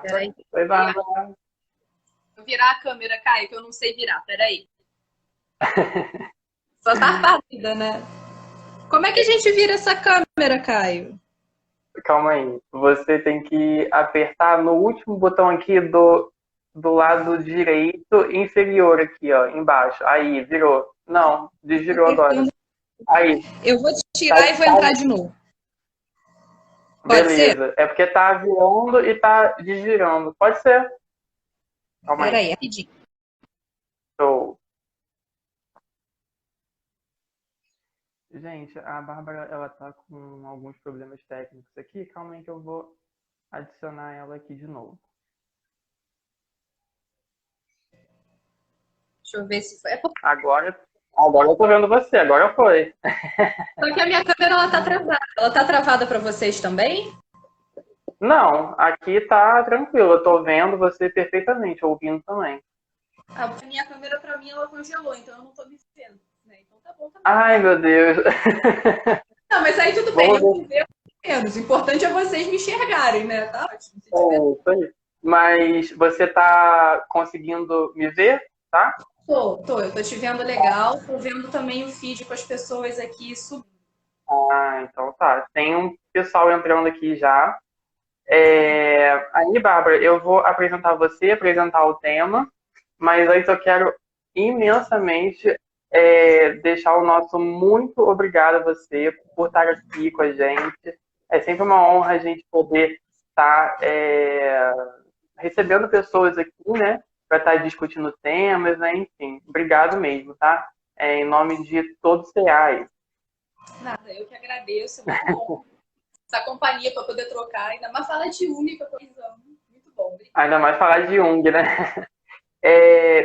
Peraí. Oi, Bárbara. Vou virar a câmera, Caio, que eu não sei virar. Peraí. Só tá pálida, né? Como é que a gente vira essa câmera, Caio? Calma aí. Você tem que apertar no último botão aqui do lado direito inferior aqui, ó, embaixo. Aí, virou. Não, desvirou agora. Apertando. Aí, Eu vou tá, tirar e vou tá, entrar de novo. Pode ser? beleza. É porque tá virando e tá desvirando. Pode ser. Calma aí. Peraí, rapidinho. Show. Gente, a Bárbara, ela tá com alguns problemas técnicos aqui. Calma aí que eu vou adicionar ela aqui de novo. Deixa eu ver se foi. Agora eu tô vendo você. Agora foi. Só que a minha câmera ela tá travada. Ela tá travada para vocês também? Não, aqui tá tranquilo. Eu tô vendo você perfeitamente, ouvindo também. A minha câmera para mim ela congelou, então eu não tô me vendo, né? Então tá bom também. Ai, meu Deus. Não, mas aí tudo bem, Vamos eu ver. me vejo menos. O importante é vocês me enxergarem, né? Tá ótimo. Se tiver. Isso aí. Mas você tá conseguindo me ver, tá? Eu tô te vendo legal, tô vendo também o feed com as pessoas aqui subindo. Ah, então tá. Tem um pessoal entrando aqui já. Aí, Bárbara, eu vou apresentar você, apresentar o tema, mas antes eu quero imensamente deixar o nosso muito obrigado a você por estar aqui com a gente. É sempre uma honra a gente poder estar recebendo pessoas aqui, né, para estar discutindo temas, né, enfim. Obrigado mesmo, tá? Em nome de todos os CA. Nada, eu que agradeço, é muito bom essa companhia para poder trocar, ainda mais falar de única coisa. Muito bom, obrigada. Ainda mais falar de Jung, né?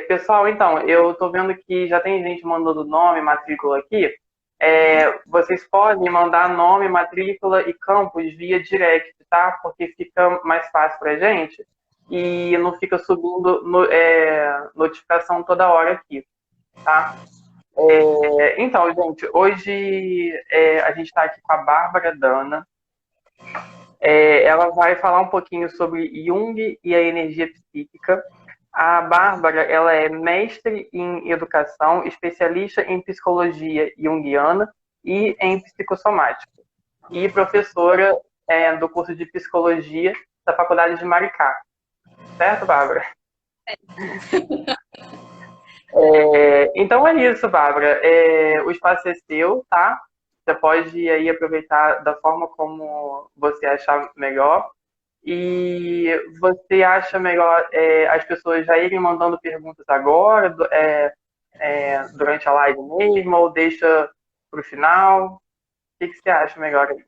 Pessoal, então, eu tô vendo que já tem gente mandando nome, matrícula aqui. Vocês podem mandar nome, matrícula e campus via direct, tá? Porque fica mais fácil pra gente e não fica subindo notificação toda hora aqui, tá? Então, gente, hoje a gente está aqui com a Bárbara Dana. Ela vai falar um pouquinho sobre Jung e a energia psíquica. A Bárbara, ela é mestre em educação, especialista em psicologia junguiana e em psicossomática. E professora do curso de psicologia da Faculdade de Maricá. Certo, Bárbara? Então é isso, Bárbara. O espaço é seu, tá? Você pode aí aproveitar da forma como você achar melhor. E você acha melhor as pessoas já irem mandando perguntas agora, durante a live mesmo, ou deixa para o final? O que você acha melhor aí?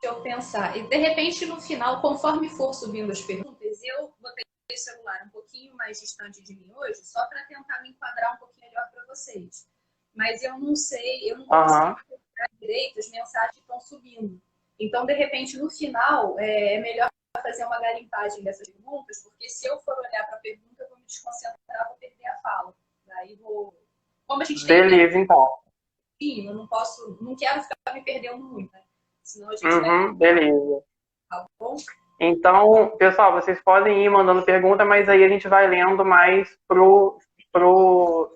Deixa eu pensar. E de repente, no final, conforme for subindo as perguntas, eu botei o celular um pouquinho mais distante de mim hoje, só para tentar me enquadrar um pouquinho melhor para vocês. Mas eu não sei, eu não estou Aham. conseguindo pegar direito as mensagens que estão subindo. Então, de repente, no final, é melhor fazer uma garimpagem dessas perguntas, porque se eu for olhar para a pergunta, eu vou me desconcentrar, vou perder a fala. Daí vou. Como a gente tem um Beleza, então. tempinho, eu não posso, não quero ficar me perdendo muito, né? Senão a gente vai. Uhum, beleza. Tá bom? Então, pessoal, vocês podem ir mandando pergunta, mas aí a gente vai lendo mais pro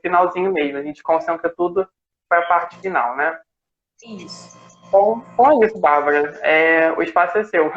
finalzinho mesmo. A gente concentra tudo para a parte final, né? Isso. Então é isso, Bárbara. O espaço é seu.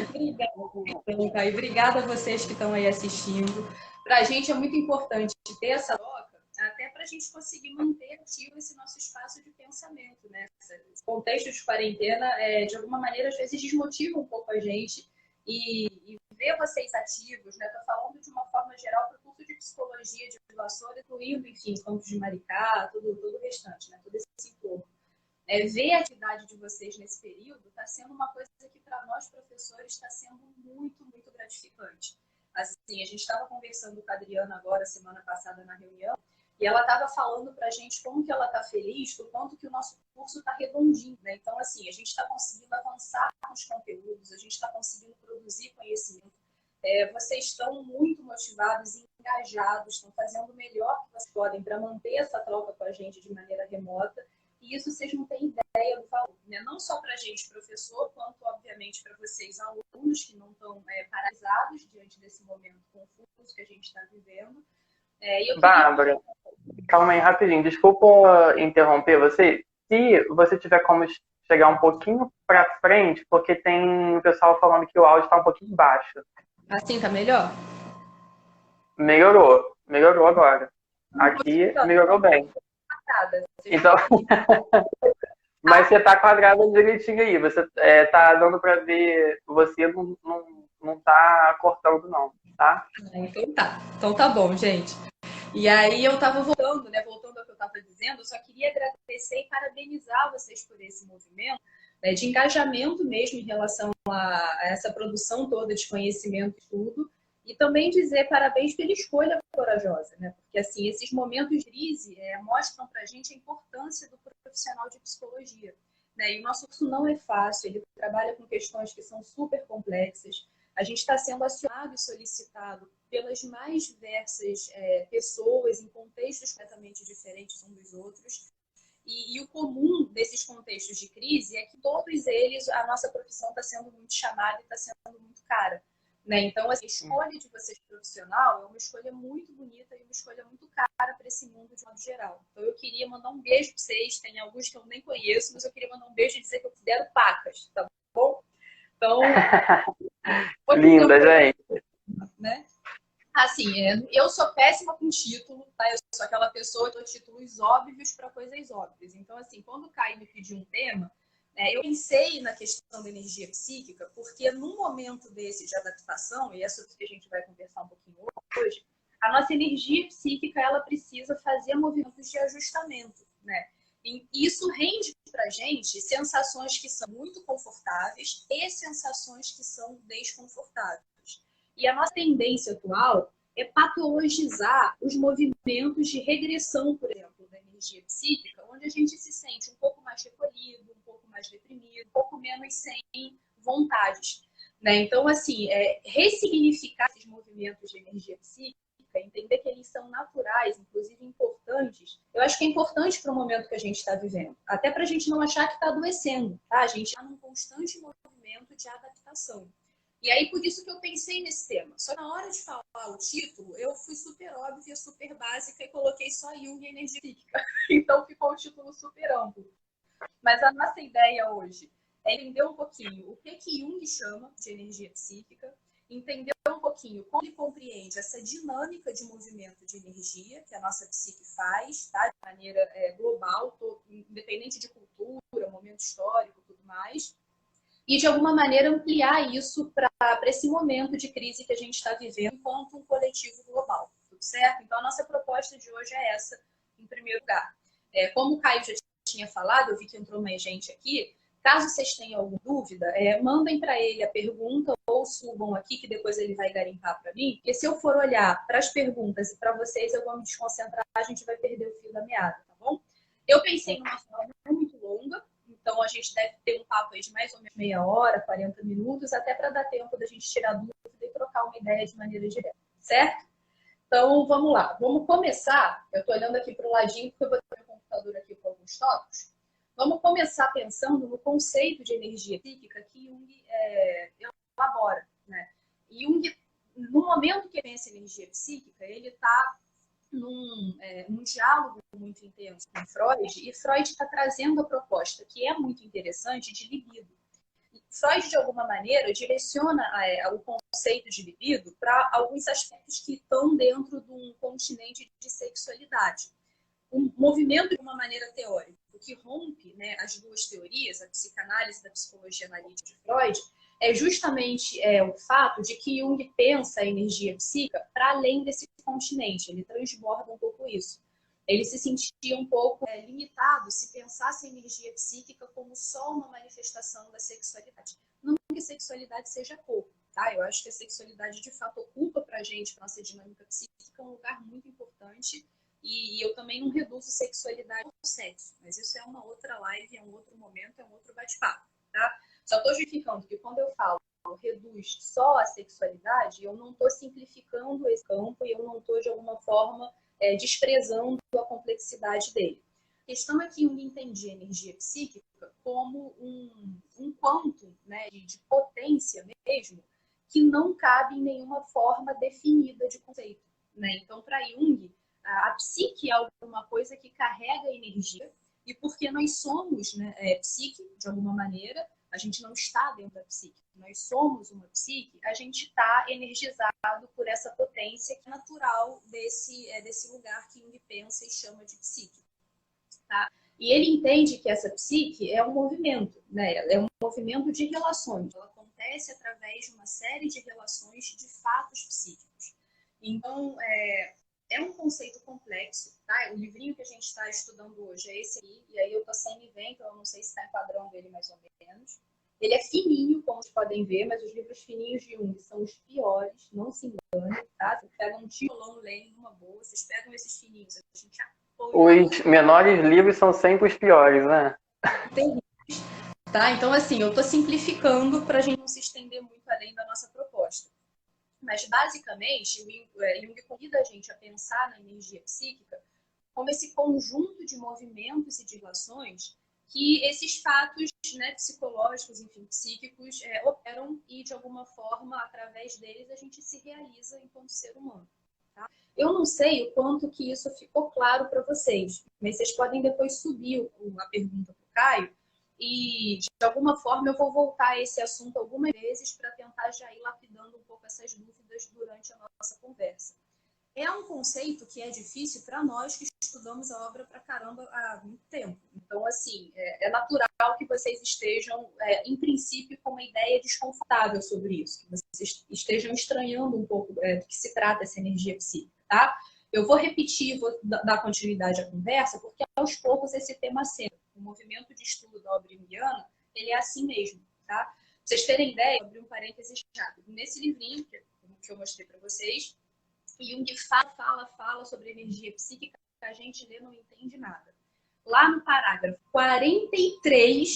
Obrigada, então, Caio. Obrigada a vocês que estão aí assistindo. Para a gente é muito importante ter essa troca, até para a gente conseguir manter ativo esse nosso espaço de pensamento, né? Esse contexto de quarentena, de alguma maneira, às vezes desmotiva um pouco a gente e ver vocês ativos, né? Estou falando de uma forma geral para o curso de psicologia de Vassoura, incluindo, enfim, Campos de Maricá, todo o restante, né? Todo esse entorno. Ver a atividade de vocês nesse período está sendo uma coisa que para nós professores está sendo muito, muito gratificante. Assim, a gente estava conversando com a Adriana agora, semana passada, na reunião, e ela estava falando para a gente como que ela está feliz, do quanto que o nosso curso está redondinho, né? Então, assim, a gente está conseguindo avançar nos conteúdos, a gente está conseguindo produzir conhecimento. Vocês estão muito motivados e engajados, estão fazendo o melhor que vocês podem para manter essa troca com a gente de maneira remota. E isso vocês não têm ideia do valor, né? Não não só para a gente, professor, quanto, obviamente, para vocês, alunos, que não estão paralisados diante desse momento confuso que a gente está vivendo. Bárbara, calma aí rapidinho, desculpa interromper você. Se você tiver como chegar um pouquinho para frente, porque tem o pessoal falando que o áudio está um pouquinho baixo. Assim tá melhor? Melhorou agora. Aqui melhorou bem. Então, mas você tá quadrada direitinho aí. Você tá dando para ver, você não tá cortando não, tá? Então tá. Então tá bom, gente. E aí eu tava voltando, né? Voltando ao que eu tava dizendo, eu só queria agradecer e parabenizar vocês por esse movimento, né, de engajamento mesmo em relação a essa produção toda de conhecimento e tudo. E também dizer parabéns pela escolha corajosa, né? Porque, assim, esses momentos de crise mostram pra gente a importância do profissional de psicologia, né? E o nosso curso não é fácil, ele trabalha com questões que são super complexas. A gente está sendo acionado e solicitado pelas mais diversas pessoas em contextos completamente diferentes uns dos outros. E o comum desses contextos de crise é que todos eles, a nossa profissão está sendo muito chamada e está sendo muito cara. Né? Então, a escolha de vocês profissional é uma escolha muito bonita e uma escolha muito cara para esse mundo de modo geral. Então, eu queria mandar um beijo para vocês. Tem alguns que eu nem conheço, mas eu queria mandar um beijo e dizer que eu considero pacas, tá bom? Então, linda, gente. Né? Assim, eu sou péssima com título, tá? Eu sou aquela pessoa que dá títulos óbvios para coisas óbvias. Então, assim, quando o Caio me pediu um tema, eu pensei na questão da energia psíquica, porque num momento desse de adaptação, e é sobre isso que a gente vai conversar um pouquinho hoje, a nossa energia psíquica, ela precisa fazer movimentos de ajustamento, né? E isso rende pra gente sensações que são muito confortáveis e sensações que são desconfortáveis. E a nossa tendência atual é patologizar os movimentos de regressão, por exemplo, da energia psíquica, onde a gente se sente um pouco mais recolhido, um pouco mais deprimido, um pouco menos sem vontades. Né? Então, assim, ressignificar esses movimentos de energia psíquica, entender que eles são naturais, inclusive importantes, eu acho que é importante para o momento que a gente está vivendo. Até para a gente não achar que está adoecendo, tá? A gente está num constante movimento de adaptação. E aí, por isso que eu pensei nesse tema. Só na hora de falar o título, eu fui super óbvia, super básica e coloquei só Jung e energia psíquica. Então, ficou um título super amplo. Mas a nossa ideia hoje é entender um pouquinho o que Jung chama de energia psíquica, entender um pouquinho como ele compreende essa dinâmica de movimento de energia que a nossa psique faz, tá? De maneira global, independente de cultura, momento histórico, tudo mais. E, de alguma maneira, ampliar isso para esse momento de crise que a gente está vivendo enquanto um coletivo global. Tudo certo? Então, a nossa proposta de hoje é essa, em primeiro lugar. Como o Caio já tinha falado, eu vi que entrou mais gente aqui, caso vocês tenham alguma dúvida, mandem para ele a pergunta ou subam aqui, que depois ele vai garimpar para mim, porque se eu for olhar para as perguntas e para vocês, eu vou me desconcentrar, a gente vai perder o fio da meada, tá bom? Eu pensei numa forma muito longa, então, a gente deve ter um papo aí de mais ou menos meia hora, 40 minutos, até para dar tempo da gente tirar dúvida e trocar uma ideia de maneira direta, certo? Então, vamos lá. Vamos começar. Eu estou olhando aqui para o ladinho, porque eu vou ter meu computador aqui com alguns tópicos. Vamos começar pensando no conceito de energia psíquica que Jung elabora. Né? E Jung, no momento que pensa em energia psíquica, ele está num diálogo muito intenso com Freud, e Freud está trazendo a proposta, que é muito interessante, de libido. Freud, de alguma maneira, direciona o conceito de libido para alguns aspectos que estão dentro de um continente de sexualidade. Um movimento, de uma maneira teórica, que rompe, né, as duas teorias, a psicanálise e a psicologia analítica de Freud, é justamente o fato de que Jung pensa a energia psíquica para além desse continente, ele transborda um pouco isso. Ele se sentia um pouco limitado se pensasse a energia psíquica como só uma manifestação da sexualidade. Não que a sexualidade seja corpo, tá? Eu acho que a sexualidade, de fato, ocupa para a gente, para a nossa dinâmica psíquica, um lugar muito importante. E eu também não reduzo sexualidade ao sexo, mas isso é uma outra live, é um outro momento, é um outro bate-papo, tá? Só estou justificando que quando eu falo reduz só a sexualidade, eu não estou simplificando esse campo e eu não estou, de alguma forma, desprezando a complexidade dele. questão é que Jung entendia a energia psíquica como um quantum, né, de potência mesmo, que não cabe em nenhuma forma definida de conceito, né? Então, para Jung, a psique é alguma coisa que carrega energia, e porque nós somos, né, psique, de alguma maneira, a gente não está dentro da psique, nós somos uma psique, a gente está energizado por essa potência que é natural desse lugar que Jung pensa e chama de psique. Tá? E ele entende que essa psique é um movimento, né? É um movimento de relações. Ela acontece através de uma série de relações de fatos psíquicos. Então, é um conceito complexo, tá? O livrinho que a gente está estudando hoje é esse aqui, e aí eu tô sem me ver, então eu não sei se está enquadrando ele mais ou menos. Ele é fininho, como vocês podem ver, mas os livros fininhos de Jung são os piores, não se enganem, tá? Vocês pegam um tijolão, leem numa boa, vocês pegam esses fininhos, a gente apoia. Os menores livros são sempre os piores, né? Terríveis, tá? Então, assim, eu tô simplificando para a gente não se estender muito além da nossa proposta. Mas, basicamente, Jung convida a gente a pensar na energia psíquica como esse conjunto de movimentos e de relações que esses fatos, né, psicológicos, enfim, psíquicos, operam e, de alguma forma, através deles, a gente se realiza enquanto ser humano. Tá? Eu não sei o quanto que isso ficou claro para vocês, mas vocês podem depois subir a pergunta para o Caio e, de alguma forma, eu vou voltar a esse assunto algumas vezes para tentar já ir lapidando um pouco essas dúvidas durante a nossa conversa. É um conceito que é difícil para nós que estudamos a obra pra caramba há muito tempo. Então, assim, é natural que vocês estejam, em princípio, com uma ideia desconfortável sobre isso, que vocês estejam estranhando um pouco do que se trata essa energia psíquica, tá? Eu vou repetir, vou dar continuidade à conversa, porque aos poucos esse tema sendo o movimento de estudo da obra junguiana, ele é assim mesmo, tá? Pra vocês terem ideia, vou abrir um parênteses rápido. Nesse livrinho que eu mostrei para vocês, Jung fala sobre energia psíquica, que a gente lê não entende nada. Lá no parágrafo 43,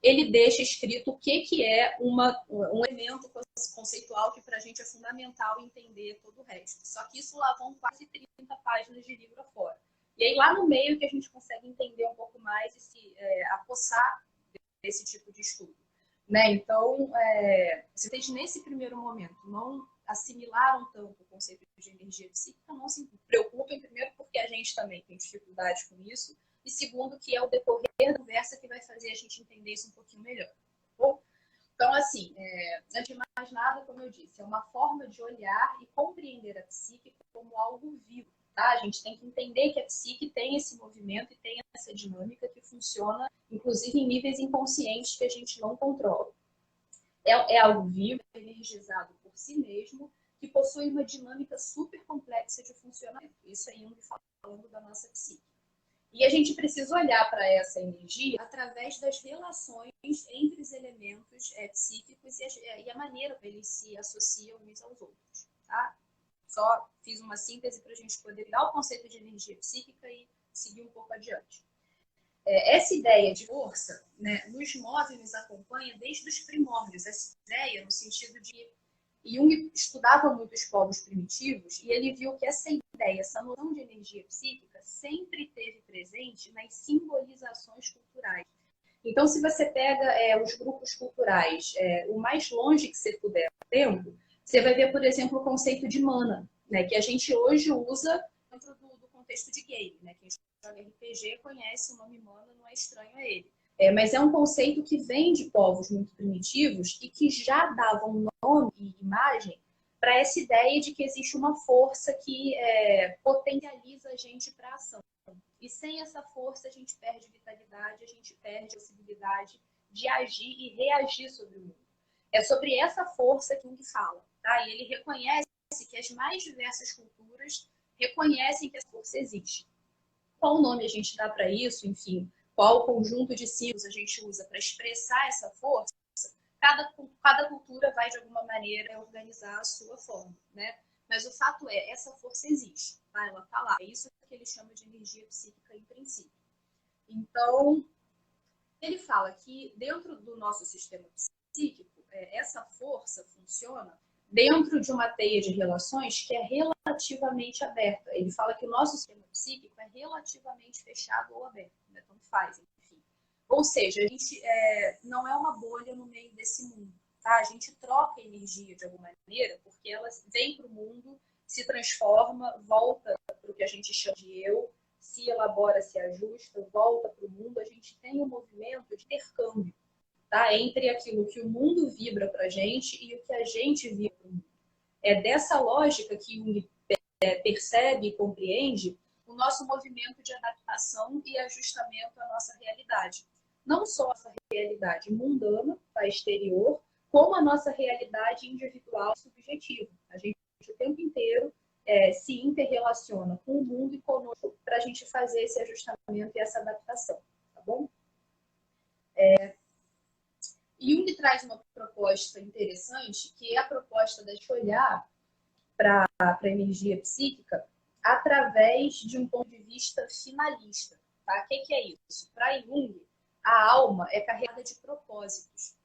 ele deixa escrito o que é um elemento conceitual que para a gente é fundamental entender todo o resto. Só que isso lá vão quase 30 páginas de livro afora. E aí lá no meio que a gente consegue entender um pouco mais e se apossar desse tipo de estudo. Né? Então, se vocês nesse primeiro momento não assimilaram tanto o conceito de energia psíquica, não se preocupem, primeiro porque a gente também tem dificuldade com isso, e segundo que é o decorrer da conversa que vai fazer a gente entender isso um pouquinho melhor. Tá bom? Então, assim, antes de mais nada, como eu disse, é uma forma de olhar e compreender a psique como algo vivo. Tá? A gente tem que entender que a psique tem esse movimento e tem essa dinâmica que funciona, inclusive em níveis inconscientes que a gente não controla. É algo vivo, energizado por si mesmo, que possui uma dinâmica super complexa de funcionamento. Isso é Jung falando da nossa psique. E a gente precisa olhar para essa energia através das relações entre os elementos psíquicos e a maneira como eles se associam uns aos outros. Tá? Só fiz uma síntese para a gente poder dar o conceito de energia psíquica e seguir um pouco adiante. Essa ideia de força, né, nos move e nos acompanha desde os primórdios. Essa ideia no sentido de Jung estudava muito os povos primitivos e ele viu que essa ideia, essa noção de energia psíquica sempre esteve presente nas simbolizações culturais. Então, se você pega os grupos culturais, o mais longe que você puder no tempo, você vai ver, por exemplo, o conceito de mana, né, que a gente hoje usa dentro do contexto de game, né? Quem joga RPG conhece o nome mana, não é estranho a ele. Mas é um conceito que vem de povos muito primitivos e que já davam nome e imagem para essa ideia de que existe uma força que potencializa a gente para a ação. E sem essa força a gente perde vitalidade, a gente perde a possibilidade de agir e reagir sobre o mundo. É sobre essa força que Jung fala, tá? E ele reconhece que as mais diversas culturas reconhecem que essa força existe. Qual nome a gente dá para isso, enfim, qual conjunto de símbolos a gente usa para expressar essa força, cada cultura vai, de alguma maneira, organizar a sua forma, né? Mas o fato é, essa força existe, tá? Ela está lá. É isso que ele chama de energia psíquica em princípio. Então, ele fala que dentro do nosso sistema psíquico, essa força funciona dentro de uma teia de relações que é relativamente aberta. Ele fala que o nosso sistema psíquico é relativamente fechado ou aberto, né? Tanto faz, enfim. Ou seja, a gente não é uma bolha no meio desse mundo, tá? A gente troca energia de alguma maneira, porque ela vem para o mundo, se transforma, volta para o que a gente chama de eu, se elabora, se ajusta, volta para o mundo. A gente tem um movimento de intercâmbio, tá? Entre aquilo que o mundo vibra para a gente e o que a gente vibra para o mundo. É dessa lógica que Jung percebe e compreende o nosso movimento de adaptação e ajustamento à nossa realidade. Não só a nossa realidade mundana, a exterior, como a nossa realidade individual e subjetiva. A gente o tempo inteiro se interrelaciona com o mundo e conosco para a gente fazer esse ajustamento e essa adaptação, tá bom? Jung traz uma proposta interessante, que é a proposta de olhar para a energia psíquica através de um ponto de vista finalista. Tá? O que é isso? Para Jung, a alma é carregada de propósitos.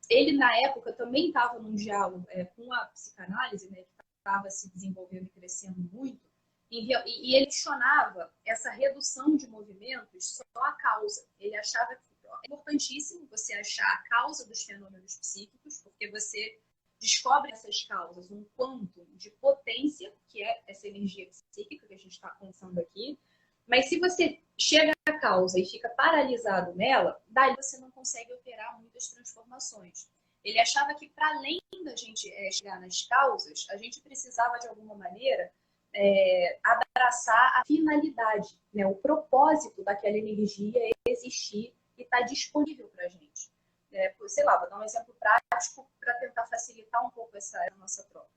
Ele, na época, também estava num diálogo com a psicanálise, né, que estava se desenvolvendo e crescendo muito, e ele questionava essa redução de movimentos só à causa. Ele achava que é importantíssimo você achar a causa dos fenômenos psíquicos, porque você descobre essas causas um quantum de potência, que é essa energia psíquica que a gente está pensando aqui, mas se você chega à causa e fica paralisado nela, daí você não consegue operar muitas transformações. Ele achava que, para além da gente chegar nas causas, a gente precisava, de alguma maneira, abraçar a finalidade, né? O propósito daquela energia existir e estar disponível para a gente. Sei lá, vou dar um exemplo prático para tentar facilitar um pouco essa nossa troca.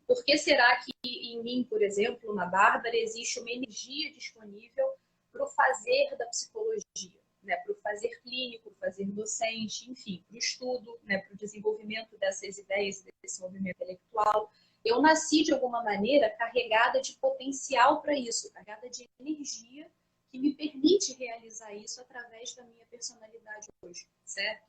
Por que será que em mim, por exemplo, na Bárbara, existe uma energia disponível para o fazer da psicologia, né? Para o fazer clínico, para o fazer docente, enfim, para o estudo, né? Para o desenvolvimento dessas ideias, desse movimento intelectual? Eu nasci, de alguma maneira, carregada de potencial para isso, carregada de energia que me permite realizar isso através da minha personalidade hoje, certo?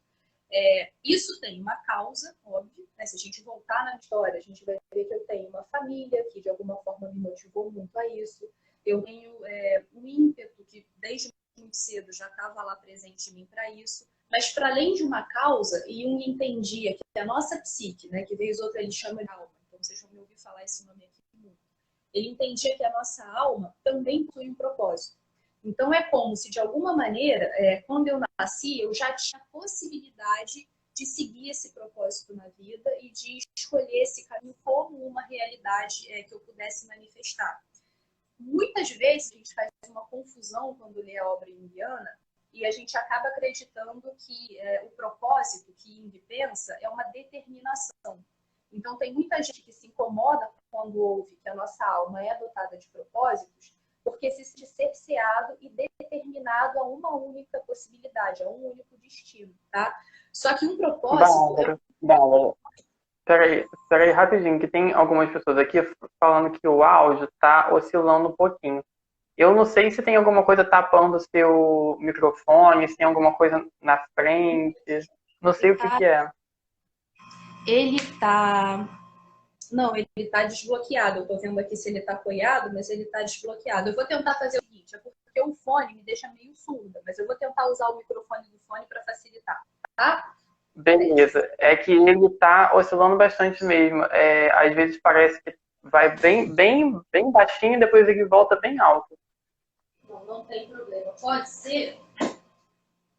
Isso tem uma causa, óbvio, né? Se a gente voltar na história, a gente vai ver que eu tenho uma família que de alguma forma me motivou muito a isso. Eu tenho um ímpeto que desde muito cedo já estava lá presente em mim para isso. Mas para além de uma causa, Jung entendia que a nossa psique, né, que vez outra ele chama de alma, então vocês vão me ouvir falar esse nome aqui muito. Ele entendia que a nossa alma também possui um propósito. Então, é como se, de alguma maneira, quando eu nasci, eu já tinha a possibilidade de seguir esse propósito na vida e de escolher esse caminho como uma realidade que eu pudesse manifestar. Muitas vezes, a gente faz uma confusão quando lê a obra junguiana e a gente acaba acreditando que o propósito que Jung pensa é uma determinação. Então, tem muita gente que se incomoda quando ouve que a nossa alma é dotada de propósitos, porque se sente cerceado e determinado a uma única possibilidade, a um único destino, tá? Só que um propósito... Bárbara, peraí rapidinho, que tem algumas pessoas aqui falando que o áudio tá oscilando um pouquinho. Eu não sei se tem alguma coisa tapando o seu microfone, se tem alguma coisa na frente, não sei o que é. Ele tá... Não, ele está desbloqueado. Eu estou vendo aqui se ele está apoiado, mas ele está desbloqueado. Eu vou tentar fazer o seguinte, porque o fone me deixa meio surda, mas eu vou tentar usar o microfone do fone para facilitar, tá? Beleza. É que ele está oscilando bastante mesmo. Às vezes parece que vai bem baixinho e depois ele volta bem alto. Não tem problema. Pode ser...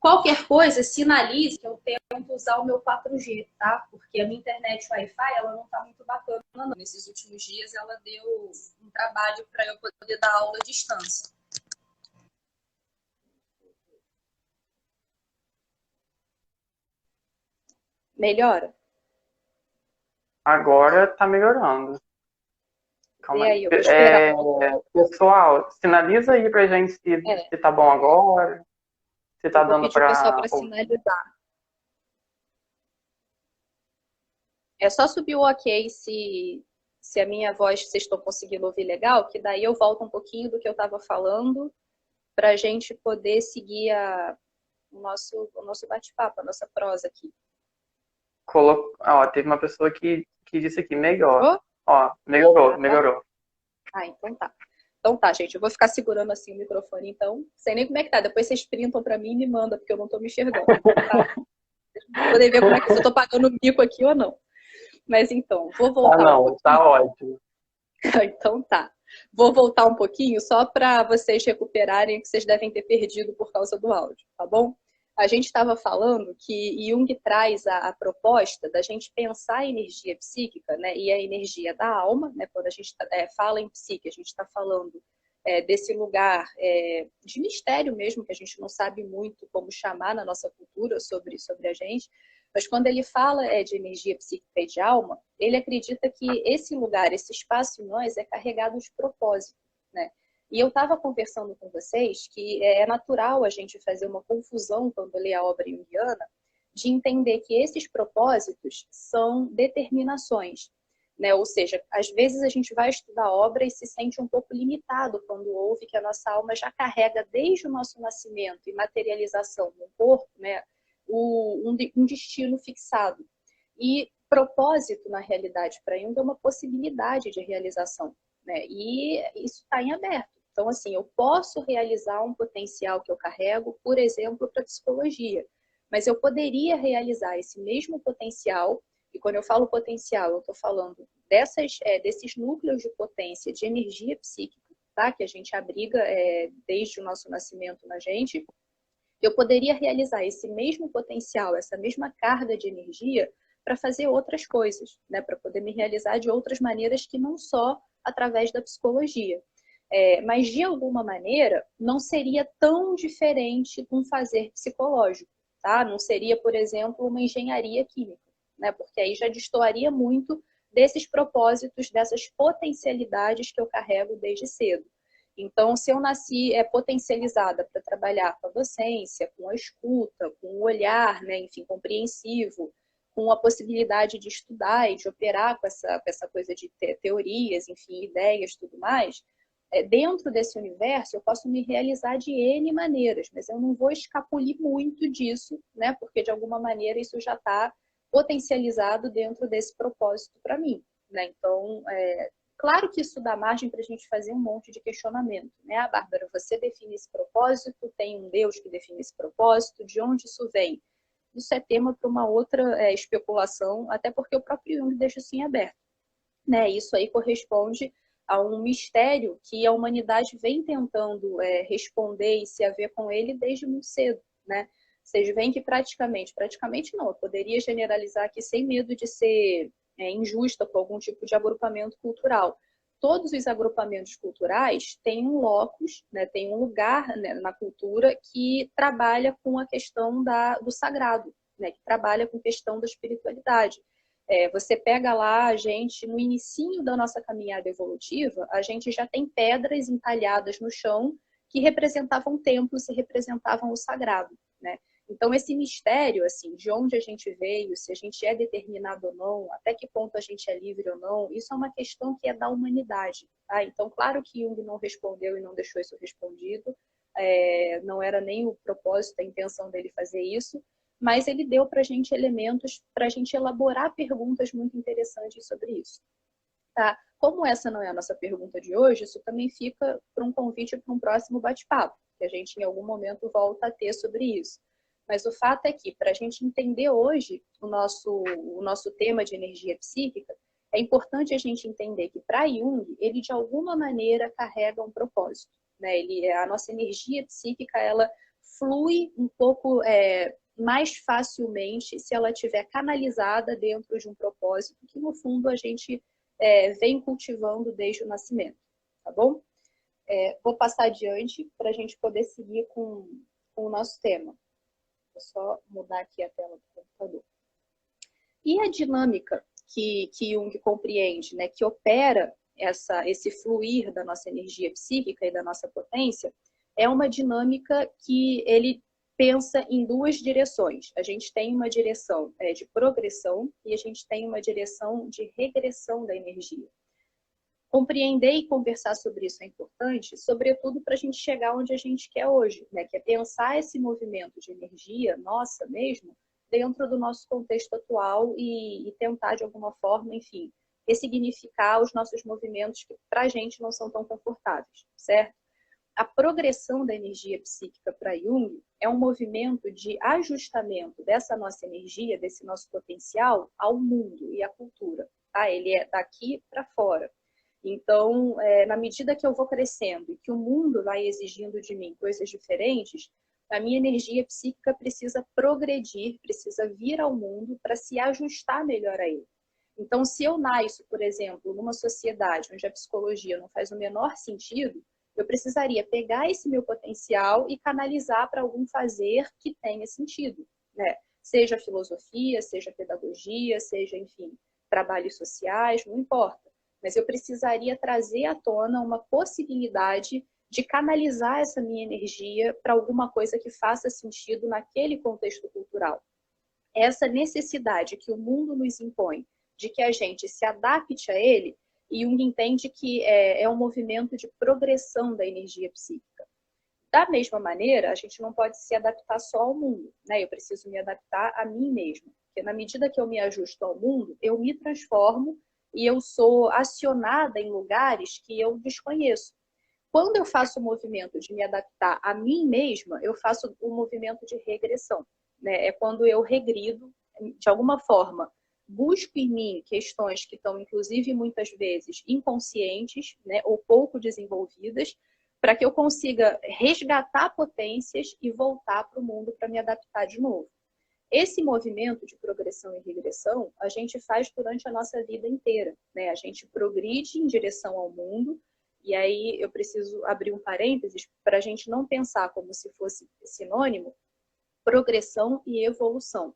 Qualquer coisa, sinalize que eu tento usar o meu 4G, tá? Porque a minha internet Wi-Fi, ela não tá muito bacana, não. Nesses últimos dias, ela deu um trabalho para eu poder dar aula à distância. Melhora? Agora tá melhorando. Calma aí. Eu vou esperar. Pessoal, sinaliza aí pra gente se tá bom agora. Se tá dando pra... o pessoal para sinalizar. É só subir o ok se a minha voz vocês estão conseguindo ouvir legal, que daí eu volto um pouquinho do que eu estava falando para a gente poder seguir o nosso bate-papo, a nossa prosa aqui. Teve uma pessoa que disse aqui, melhor. Ó, melhorou, melhorou. Ah, então tá. Então tá, gente. Eu vou ficar segurando assim o microfone, então. Sei nem como é que tá. Depois vocês printam pra mim e me mandam, porque eu não tô me enxergando. Tá? Pra poder ver como é que se eu tô pagando mico aqui ou não. Mas então, vou Ah, voltar um não, pouquinho. tá ótimo. Então tá. Vou voltar um pouquinho só para vocês recuperarem o que vocês devem ter perdido por causa do áudio, tá bom? A gente estava falando que Jung traz a proposta da gente pensar a energia psíquica, né, e a energia da alma, né, quando a gente fala em psique, a gente está falando desse lugar de mistério mesmo, que a gente não sabe muito como chamar na nossa cultura sobre a gente, mas quando ele fala de energia psíquica e de alma, ele acredita que esse lugar, esse espaço em nós é carregado de propósito, né? E eu estava conversando com vocês que é natural a gente fazer uma confusão quando lê a obra junguiana, de entender que esses propósitos são determinações, né? Ou seja, às vezes a gente vai estudar a obra e se sente um pouco limitado quando ouve que a nossa alma já carrega desde o nosso nascimento e materialização no corpo, né? Um destino fixado. E propósito, na realidade, para Jung é uma possibilidade de realização, né? E isso está em aberto. Então, assim, eu posso realizar um potencial que eu carrego, por exemplo, para psicologia, mas eu poderia realizar esse mesmo potencial, e quando eu falo potencial, eu estou falando desses núcleos de potência, de energia psíquica, tá? Que a gente abriga desde o nosso nascimento na gente. Eu poderia realizar esse mesmo potencial, essa mesma carga de energia para fazer outras coisas, né? Para poder me realizar de outras maneiras que não só através da psicologia. Mas, de alguma maneira, não seria tão diferente de um fazer psicológico, tá? Não seria, por exemplo, uma engenharia química, né? Porque aí já destoaria muito desses propósitos, dessas potencialidades que eu carrego desde cedo. Então, se eu nasci potencializada para trabalhar com a docência, com a escuta, com o olhar, né, enfim, compreensivo, com a possibilidade de estudar e de operar com essa coisa de teorias, enfim, ideias, tudo mais, dentro desse universo eu posso me realizar de N maneiras, mas eu não vou escapulir muito disso, né, porque de alguma maneira isso já está potencializado dentro desse propósito para mim, né? Então, claro que isso dá margem para a gente fazer um monte de questionamento, né? Ah, Bárbara, você define esse propósito, tem um Deus que define esse propósito, de onde isso vem? Isso é tema para uma outra especulação, até porque o próprio Jung deixa isso em aberto, né? Isso aí corresponde a um mistério que a humanidade vem tentando responder e se haver com ele desde muito cedo, né? Vocês veem que praticamente não, eu poderia generalizar aqui sem medo de ser injusta com algum tipo de agrupamento cultural. Todos os agrupamentos culturais têm um locus, né, tem um lugar, né, na cultura que trabalha com a questão do sagrado, né, que trabalha com a questão da espiritualidade. Você pega lá a gente, no inicinho da nossa caminhada evolutiva, a gente já tem pedras entalhadas no chão que representavam templos e representavam o sagrado, né? Então, esse mistério, assim, de onde a gente veio, se a gente é determinado ou não, até que ponto a gente é livre ou não, isso é uma questão que é da humanidade, tá? Então, claro que Jung não respondeu e não deixou isso respondido, não era nem o propósito, a intenção dele fazer isso, mas ele deu para a gente elementos para a gente elaborar perguntas muito interessantes sobre isso. Tá? Como essa não é a nossa pergunta de hoje, isso também fica para um convite para um próximo bate-papo, que a gente em algum momento volta a ter sobre isso. Mas o fato é que, para a gente entender hoje o nosso tema de energia psíquica, é importante a gente entender que, para Jung, ele de alguma maneira carrega um propósito, né? A nossa energia psíquica, ela flui um pouco mais facilmente se ela estiver canalizada dentro de um propósito que, no fundo, a gente vem cultivando desde o nascimento, tá bom? Vou passar adiante para a gente poder seguir com o nosso tema. Vou só mudar aqui a tela do computador. E a dinâmica que Jung compreende, né, que opera esse fluir da nossa energia psíquica e da nossa potência, é uma dinâmica que ele pensa em duas direções. A gente tem uma direção de progressão e a gente tem uma direção de regressão da energia. Compreender e conversar sobre isso é importante, sobretudo para a gente chegar onde a gente quer hoje, né? Que é pensar esse movimento de energia, nossa mesmo, dentro do nosso contexto atual e tentar, de alguma forma, enfim, ressignificar os nossos movimentos que para a gente não são tão confortáveis, certo? A progressão da energia psíquica para Jung é um movimento de ajustamento dessa nossa energia, desse nosso potencial ao mundo e à cultura. Tá? Ele é daqui para fora. Então, na medida que eu vou crescendo e que o mundo vai exigindo de mim coisas diferentes, a minha energia psíquica precisa progredir, precisa vir ao mundo para se ajustar melhor a ele. Então, se eu nasço, por exemplo, numa sociedade onde a psicologia não faz o menor sentido, eu precisaria pegar esse meu potencial e canalizar para algum fazer que tenha sentido, né? Seja filosofia, seja pedagogia, seja, enfim, trabalhos sociais, não importa. Mas eu precisaria trazer à tona uma possibilidade de canalizar essa minha energia para alguma coisa que faça sentido naquele contexto cultural. Essa necessidade que o mundo nos impõe de que a gente se adapte a ele, e Jung entende que é um movimento de progressão da energia psíquica. Da mesma maneira, a gente não pode se adaptar só ao mundo, né? Eu preciso me adaptar a mim mesma. Porque na medida que eu me ajusto ao mundo, eu me transformo e eu sou acionada em lugares que eu desconheço. Quando eu faço o movimento de me adaptar a mim mesma, eu faço um movimento de regressão, né? É quando eu regrido, de alguma forma, busco em mim questões que estão, inclusive, muitas vezes inconscientes, né, ou pouco desenvolvidas, para que eu consiga resgatar potências e voltar para o mundo para me adaptar de novo. Esse movimento de progressão e regressão, a gente faz durante a nossa vida inteira, né? A gente progride em direção ao mundo, e aí eu preciso abrir um parênteses para a gente não pensar como se fosse sinônimo progressão e evolução.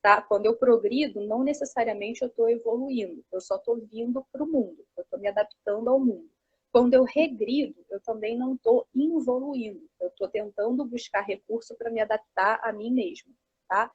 Tá? Quando eu progrido, não necessariamente eu estou evoluindo, eu só estou vindo para o mundo, eu estou me adaptando ao mundo. Quando eu regrido, eu também não estou involuindo, eu estou tentando buscar recurso para me adaptar a mim mesmo. Tá?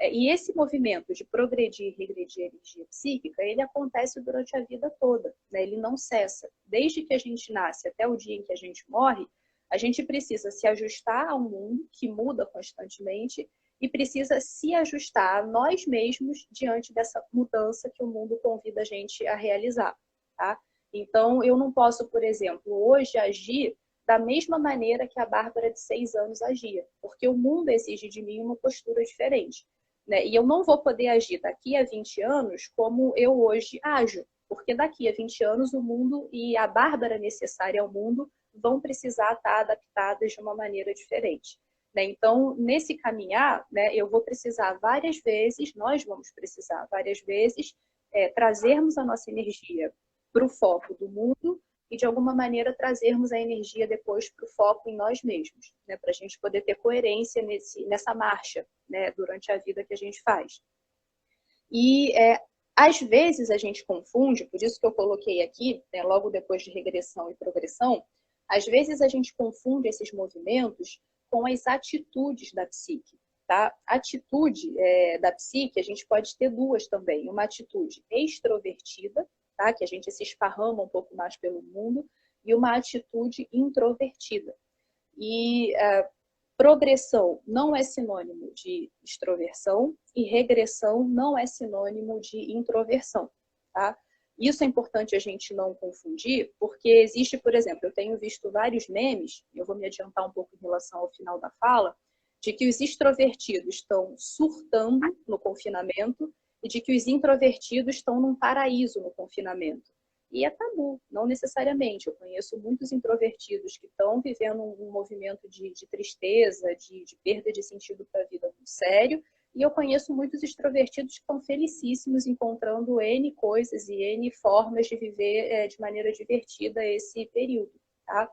E esse movimento de progredir e regredir a energia psíquica, ele acontece durante a vida toda, né? Ele não cessa. Desde que a gente nasce até o dia em que a gente morre, a gente precisa se ajustar ao mundo, que muda constantemente, e precisa se ajustar a nós mesmos diante dessa mudança que o mundo convida a gente a realizar. Tá? Então, eu não posso, por exemplo, hoje agir da mesma maneira que a Bárbara de 6 anos agia, porque o mundo exige de mim uma postura diferente. Né? E eu não vou poder agir daqui a 20 anos como eu hoje ajo, porque daqui a 20 anos o mundo e a Bárbara necessária ao mundo vão precisar estar adaptadas de uma maneira diferente. Né? Então, nesse caminhar, né, eu vou precisar várias vezes, nós vamos precisar várias vezes, trazermos a nossa energia para o foco do mundo e, de alguma maneira, trazermos a energia depois para o foco em nós mesmos, né, para a gente poder ter coerência nessa marcha, né, durante a vida que a gente faz. E, às vezes, a gente confunde, por isso que eu coloquei aqui, né, logo depois de regressão e progressão, às vezes a gente confunde esses movimentos com as atitudes da psique. Tá? Atitude da psique, a gente pode ter duas também. Uma atitude extrovertida, tá? Que a gente se esparrama um pouco mais pelo mundo, e uma atitude introvertida. E progressão não é sinônimo de extroversão e regressão não é sinônimo de introversão. Tá? Isso é importante a gente não confundir, porque existe, por exemplo, eu tenho visto vários memes, eu vou me adiantar um pouco em relação ao final da fala, de que os extrovertidos estão surtando no confinamento e de que os introvertidos estão num paraíso no confinamento. E é tabu, não necessariamente. Eu conheço muitos introvertidos que estão vivendo um movimento de tristeza, de perda de sentido para a vida muito sério, e eu conheço muitos extrovertidos que estão felicíssimos encontrando N coisas e N formas de viver de maneira divertida esse período. Tá?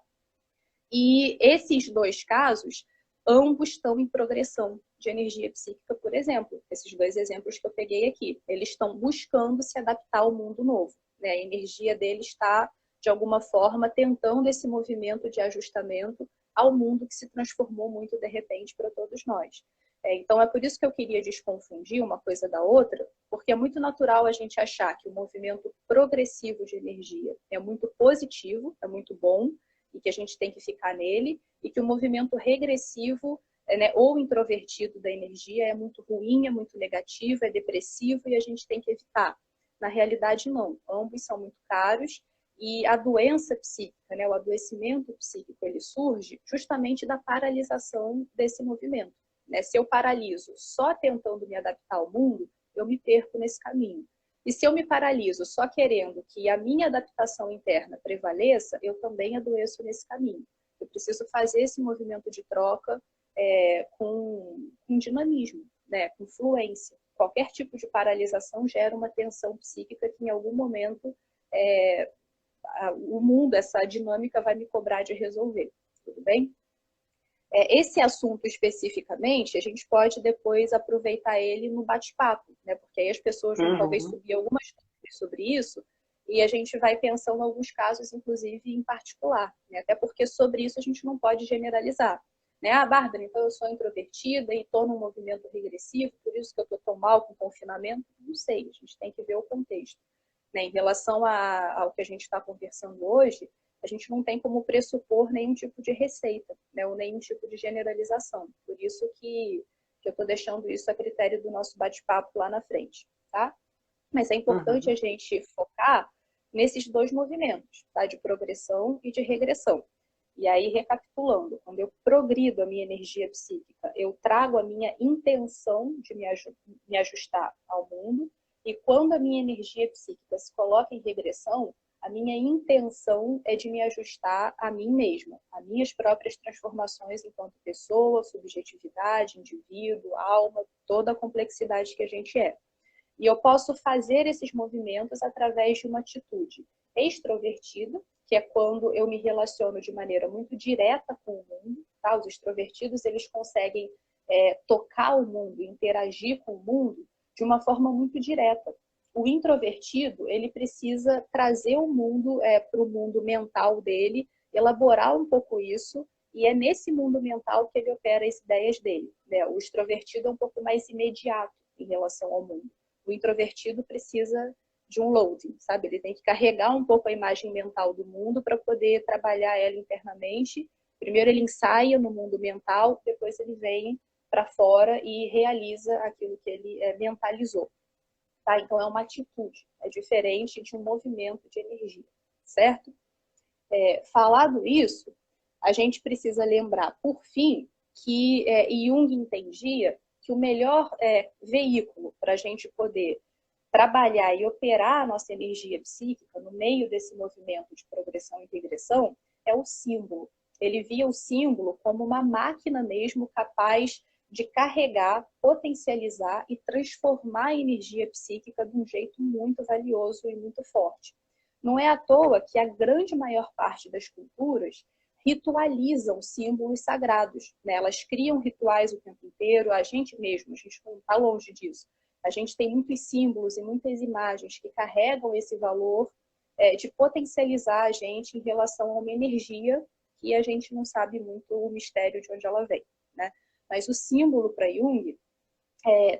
E esses dois casos, ambos estão em progressão de energia psíquica, por exemplo. Esses dois exemplos que eu peguei aqui. Eles estão buscando se adaptar ao mundo novo. Né? A energia deles está, de alguma forma, tentando esse movimento de ajustamento ao mundo que se transformou muito de repente para todos nós. Então, é por isso que eu queria desconfundir uma coisa da outra, porque é muito natural a gente achar que o movimento progressivo de energia é muito positivo, é muito bom, e que a gente tem que ficar nele, e que o movimento regressivo, né, ou introvertido da energia é muito ruim, é muito negativo, é depressivo, e a gente tem que evitar. Na realidade, não. Ambos são muito caros e a doença psíquica, né, o adoecimento psíquico, ele surge justamente da paralisação desse movimento. Né? Se eu paraliso só tentando me adaptar ao mundo, eu me perco nesse caminho. E se eu me paraliso só querendo que a minha adaptação interna prevaleça, eu também adoeço nesse caminho. Eu preciso fazer esse movimento de troca com dinamismo, né? Com fluência. Qualquer tipo de paralisação gera uma tensão psíquica que em algum momento o mundo, essa dinâmica vai me cobrar de resolver. Tudo bem? Esse assunto especificamente, a gente pode depois aproveitar ele no bate-papo, né? Porque aí as pessoas vão talvez subir algumas coisas sobre isso e a gente vai pensando em alguns casos, inclusive em particular, né? Até porque sobre isso a gente não pode generalizar. Né? Ah, Bárbara, então eu sou introvertida e estou num movimento regressivo, por isso que eu estou tão mal com o confinamento. Não sei, a gente tem que ver o contexto. Né? Em relação ao que a gente está conversando hoje, a gente não tem como pressupor nenhum tipo de receita, né? Ou nenhum tipo de generalização. Por isso que eu estou deixando isso a critério do nosso bate-papo lá na frente. Tá? Mas é importante a gente focar nesses dois movimentos, tá? De progressão e de regressão. E aí, recapitulando, quando eu progrido a minha energia psíquica, eu trago a minha intenção de me ajustar ao mundo, e quando a minha energia psíquica se coloca em regressão, a minha intenção é de me ajustar a mim mesma, a minhas próprias transformações enquanto pessoa, subjetividade, indivíduo, alma, toda a complexidade que a gente é. E eu posso fazer esses movimentos através de uma atitude extrovertida, que é quando eu me relaciono de maneira muito direta com o mundo. Tá? Os extrovertidos, eles conseguem tocar o mundo, interagir com o mundo de uma forma muito direta. O introvertido, ele precisa trazer o mundo para o mundo mental dele, elaborar um pouco isso, e é nesse mundo mental que ele opera as ideias dele. Né? O extrovertido é um pouco mais imediato em relação ao mundo. O introvertido precisa de um loading, sabe? Ele tem que carregar um pouco a imagem mental do mundo para poder trabalhar ela internamente. Primeiro ele ensaia no mundo mental, depois ele vem para fora e realiza aquilo que ele mentalizou. Tá? Então é uma atitude, é diferente de um movimento de energia, certo? Falado isso, a gente precisa lembrar, por fim, que Jung entendia que o melhor veículo para a gente poder trabalhar e operar a nossa energia psíquica no meio desse movimento de progressão e regressão é o símbolo. Ele via o símbolo como uma máquina mesmo capaz de carregar, potencializar e transformar a energia psíquica de um jeito muito valioso e muito forte. Não é à toa que a grande maior parte das culturas ritualizam símbolos sagrados. Né? Elas criam rituais o tempo inteiro, a gente mesmo, a gente não está longe disso. A gente tem muitos símbolos e muitas imagens que carregam esse valor de potencializar a gente em relação a uma energia que a gente não sabe muito o mistério de onde ela vem. Né? Mas o símbolo para Jung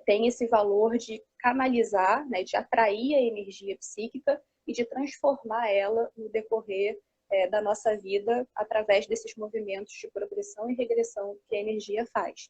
tem esse valor de canalizar, né, de atrair a energia psíquica e de transformar ela no decorrer da nossa vida através desses movimentos de progressão e regressão que a energia faz.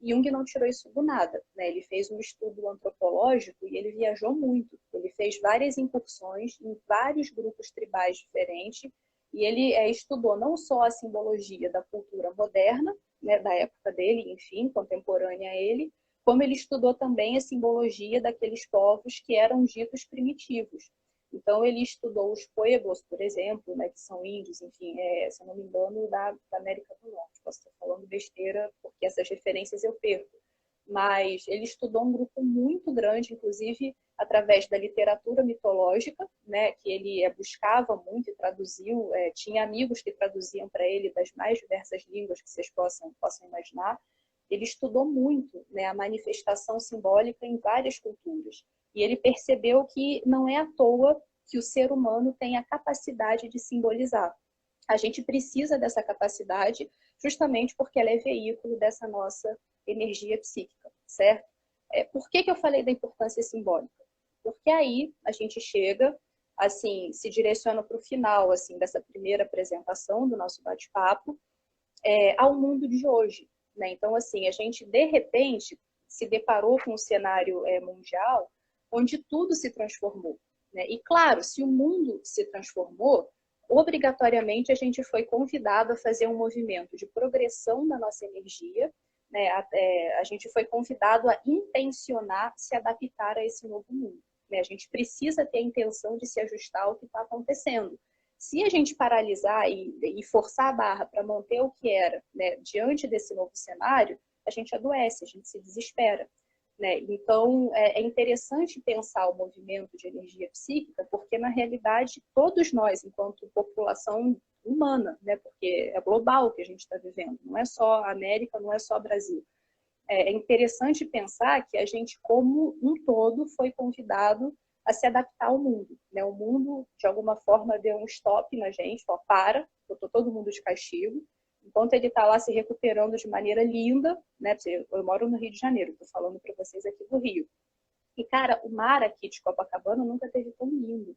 Jung não tirou isso do nada, né? Ele fez um estudo antropológico e ele viajou muito. Ele fez várias incursões em vários grupos tribais diferentes e ele estudou não só a simbologia da cultura moderna, né, da época dele, enfim, contemporânea a ele, como ele estudou também a simbologia daqueles povos que eram ditos primitivos. Então, ele estudou os pueblos, por exemplo, né, que são índios, enfim, se eu não me engano, da América do Norte. Posso estar falando besteira, porque essas referências eu perco. Mas ele estudou um grupo muito grande, inclusive através da literatura mitológica, né, que ele buscava muito e traduziu, tinha amigos que traduziam para ele das mais diversas línguas que vocês possam imaginar. Ele estudou muito, né, a manifestação simbólica em várias culturas. E ele percebeu que não é à toa que o ser humano tem a capacidade de simbolizar. A gente precisa dessa capacidade justamente porque ela é veículo dessa nossa energia psíquica, certo? Por que eu falei da importância simbólica? Porque aí a gente chega, assim, se direciona para o final assim, dessa primeira apresentação do nosso bate-papo, ao mundo de hoje. Né? Então, assim, a gente, de repente, se deparou com um cenário mundial onde tudo se transformou. né? E claro, se o mundo se transformou, obrigatoriamente a gente foi convidado a fazer um movimento de progressão da nossa energia, né? A gente foi convidado a intencionar se adaptar a esse novo mundo, né? A gente precisa ter a intenção de se ajustar ao que está acontecendo. Se a gente paralisar e forçar a barra para manter o que era, né, diante desse novo cenário, a gente adoece, a gente se desespera, né? Então, é interessante pensar o movimento de energia psíquica, porque, na realidade, todos nós, enquanto população humana, né, porque é global o que a gente está vivendo, não é só América, não é só Brasil. É interessante pensar que a gente, como um todo, foi convidado a se adaptar ao mundo, né? O mundo, de alguma forma, deu um stop na gente, ó, para, botou todo mundo de castigo, enquanto ele está lá se recuperando de maneira linda, né? Eu moro no Rio de Janeiro, estou falando para vocês aqui do Rio. E, cara, o mar aqui de Copacabana nunca teve tão lindo,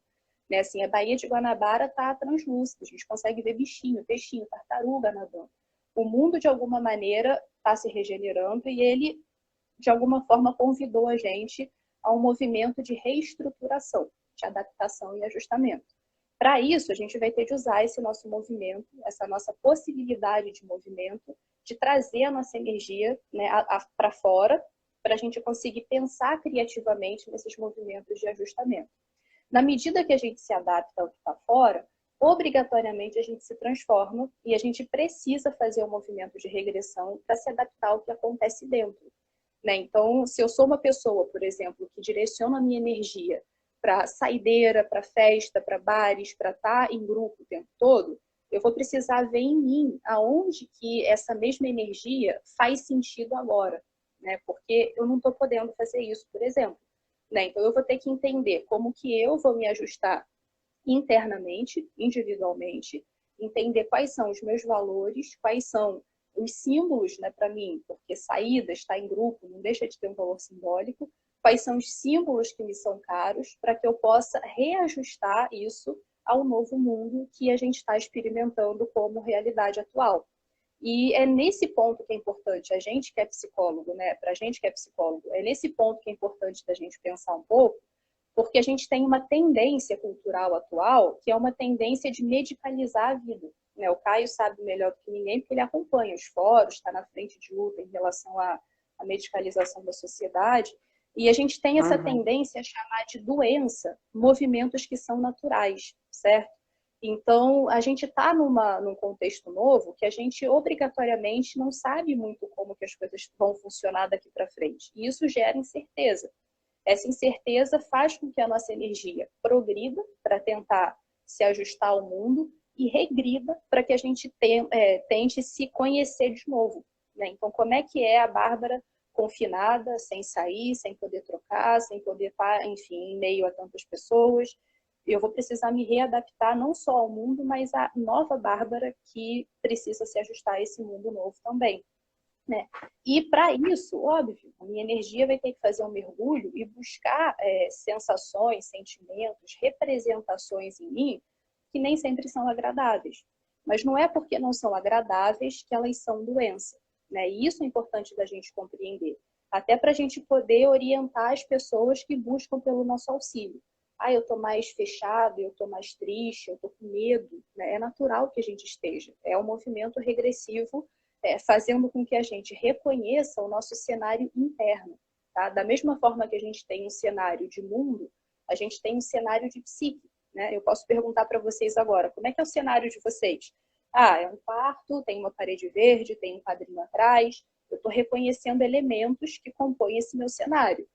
né? Assim, a Baía de Guanabara está translúcida, a gente consegue ver bichinho, peixinho, tartaruga nadando. O mundo, de alguma maneira, está se regenerando e ele, de alguma forma, convidou a gente a um movimento de reestruturação, de adaptação e ajustamento. Para isso, a gente vai ter de usar esse nosso movimento, essa nossa possibilidade de movimento, de trazer a nossa energia, né, para fora, para a gente conseguir pensar criativamente nesses movimentos de ajustamento. Na medida que a gente se adapta ao que está fora, obrigatoriamente a gente se transforma e a gente precisa fazer um movimento de regressão para se adaptar ao que acontece dentro, né? Então, se eu sou uma pessoa, por exemplo, que direciona a minha energia para saideira, para festa, para bares, para estar em grupo o tempo todo, eu vou precisar ver em mim aonde que essa mesma energia faz sentido agora, né? Porque eu não estou podendo fazer isso, por exemplo, né? Então, eu vou ter que entender como que eu vou me ajustar internamente, individualmente, entender quais são os meus valores, quais são os símbolos, né, para mim, porque saída, estar em grupo, não deixa de ter um valor simbólico, quais são os símbolos que me são caros, para que eu possa reajustar isso ao novo mundo que a gente está experimentando como realidade atual. E é nesse ponto que é importante, a gente que é psicólogo, né, para a gente que é psicólogo, é nesse ponto que é importante da gente pensar um pouco, porque a gente tem uma tendência cultural atual, que é uma tendência de medicalizar a vida, né? O Caio sabe melhor do que ninguém, porque ele acompanha os fóruns, está na frente de luta em relação à medicalização da sociedade, e a gente tem essa tendência a chamar de doença movimentos que são naturais, certo? Então, a gente está num contexto novo que a gente obrigatoriamente não sabe muito como que as coisas vão funcionar daqui para frente. E isso gera incerteza. Essa incerteza faz com que a nossa energia progrida para tentar se ajustar ao mundo e regrida para que a gente tente se conhecer de novo, né? Então, como é que é a Bárbara confinada, sem sair, sem poder trocar, sem poder estar, enfim, em meio a tantas pessoas? Eu vou precisar me readaptar não só ao mundo, mas à nova Bárbara que precisa se ajustar a esse mundo novo também, né? E para isso, óbvio, a minha energia vai ter que fazer um mergulho e buscar sensações, sentimentos, representações em mim que nem sempre são agradáveis. Mas não é porque não são agradáveis que elas são doença, né? E isso é importante da gente compreender, até para a gente poder orientar as pessoas que buscam pelo nosso auxílio. Ah, eu estou mais fechado, eu estou mais triste, eu estou com medo, né? É natural que a gente esteja. É um movimento regressivo, fazendo com que a gente reconheça o nosso cenário interno. Tá? Da mesma forma que a gente tem um cenário de mundo, a gente tem um cenário de psique, né? Eu posso perguntar para vocês agora, como é que é o cenário de vocês? Ah, é um quarto, tem uma parede verde, tem um quadrinho atrás, eu estou reconhecendo elementos que compõem esse meu cenário.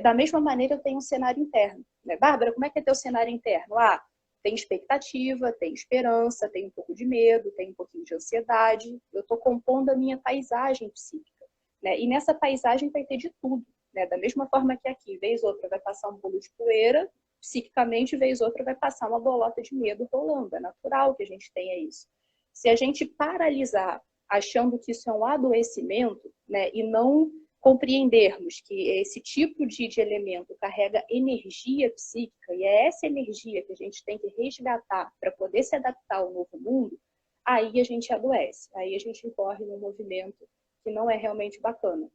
Da mesma maneira, eu tenho um cenário interno, né? Bárbara, como é que é teu cenário interno? Ah, tem expectativa, tem esperança, tem um pouco de medo, tem um pouquinho de ansiedade. Eu estou compondo a minha paisagem psíquica, né? E nessa paisagem vai ter de tudo, né? Da mesma forma que aqui, vez outra vai passar um bolo de poeira, psiquicamente, vez outra vai passar uma bolota de medo rolando. É natural que a gente tenha isso. Se a gente paralisar achando que isso é um adoecimento, né? E não compreendermos que esse tipo de elemento carrega energia psíquica e é essa energia que a gente tem que resgatar para poder se adaptar ao novo mundo, aí a gente adoece, aí a gente incorre num movimento que não é realmente bacana,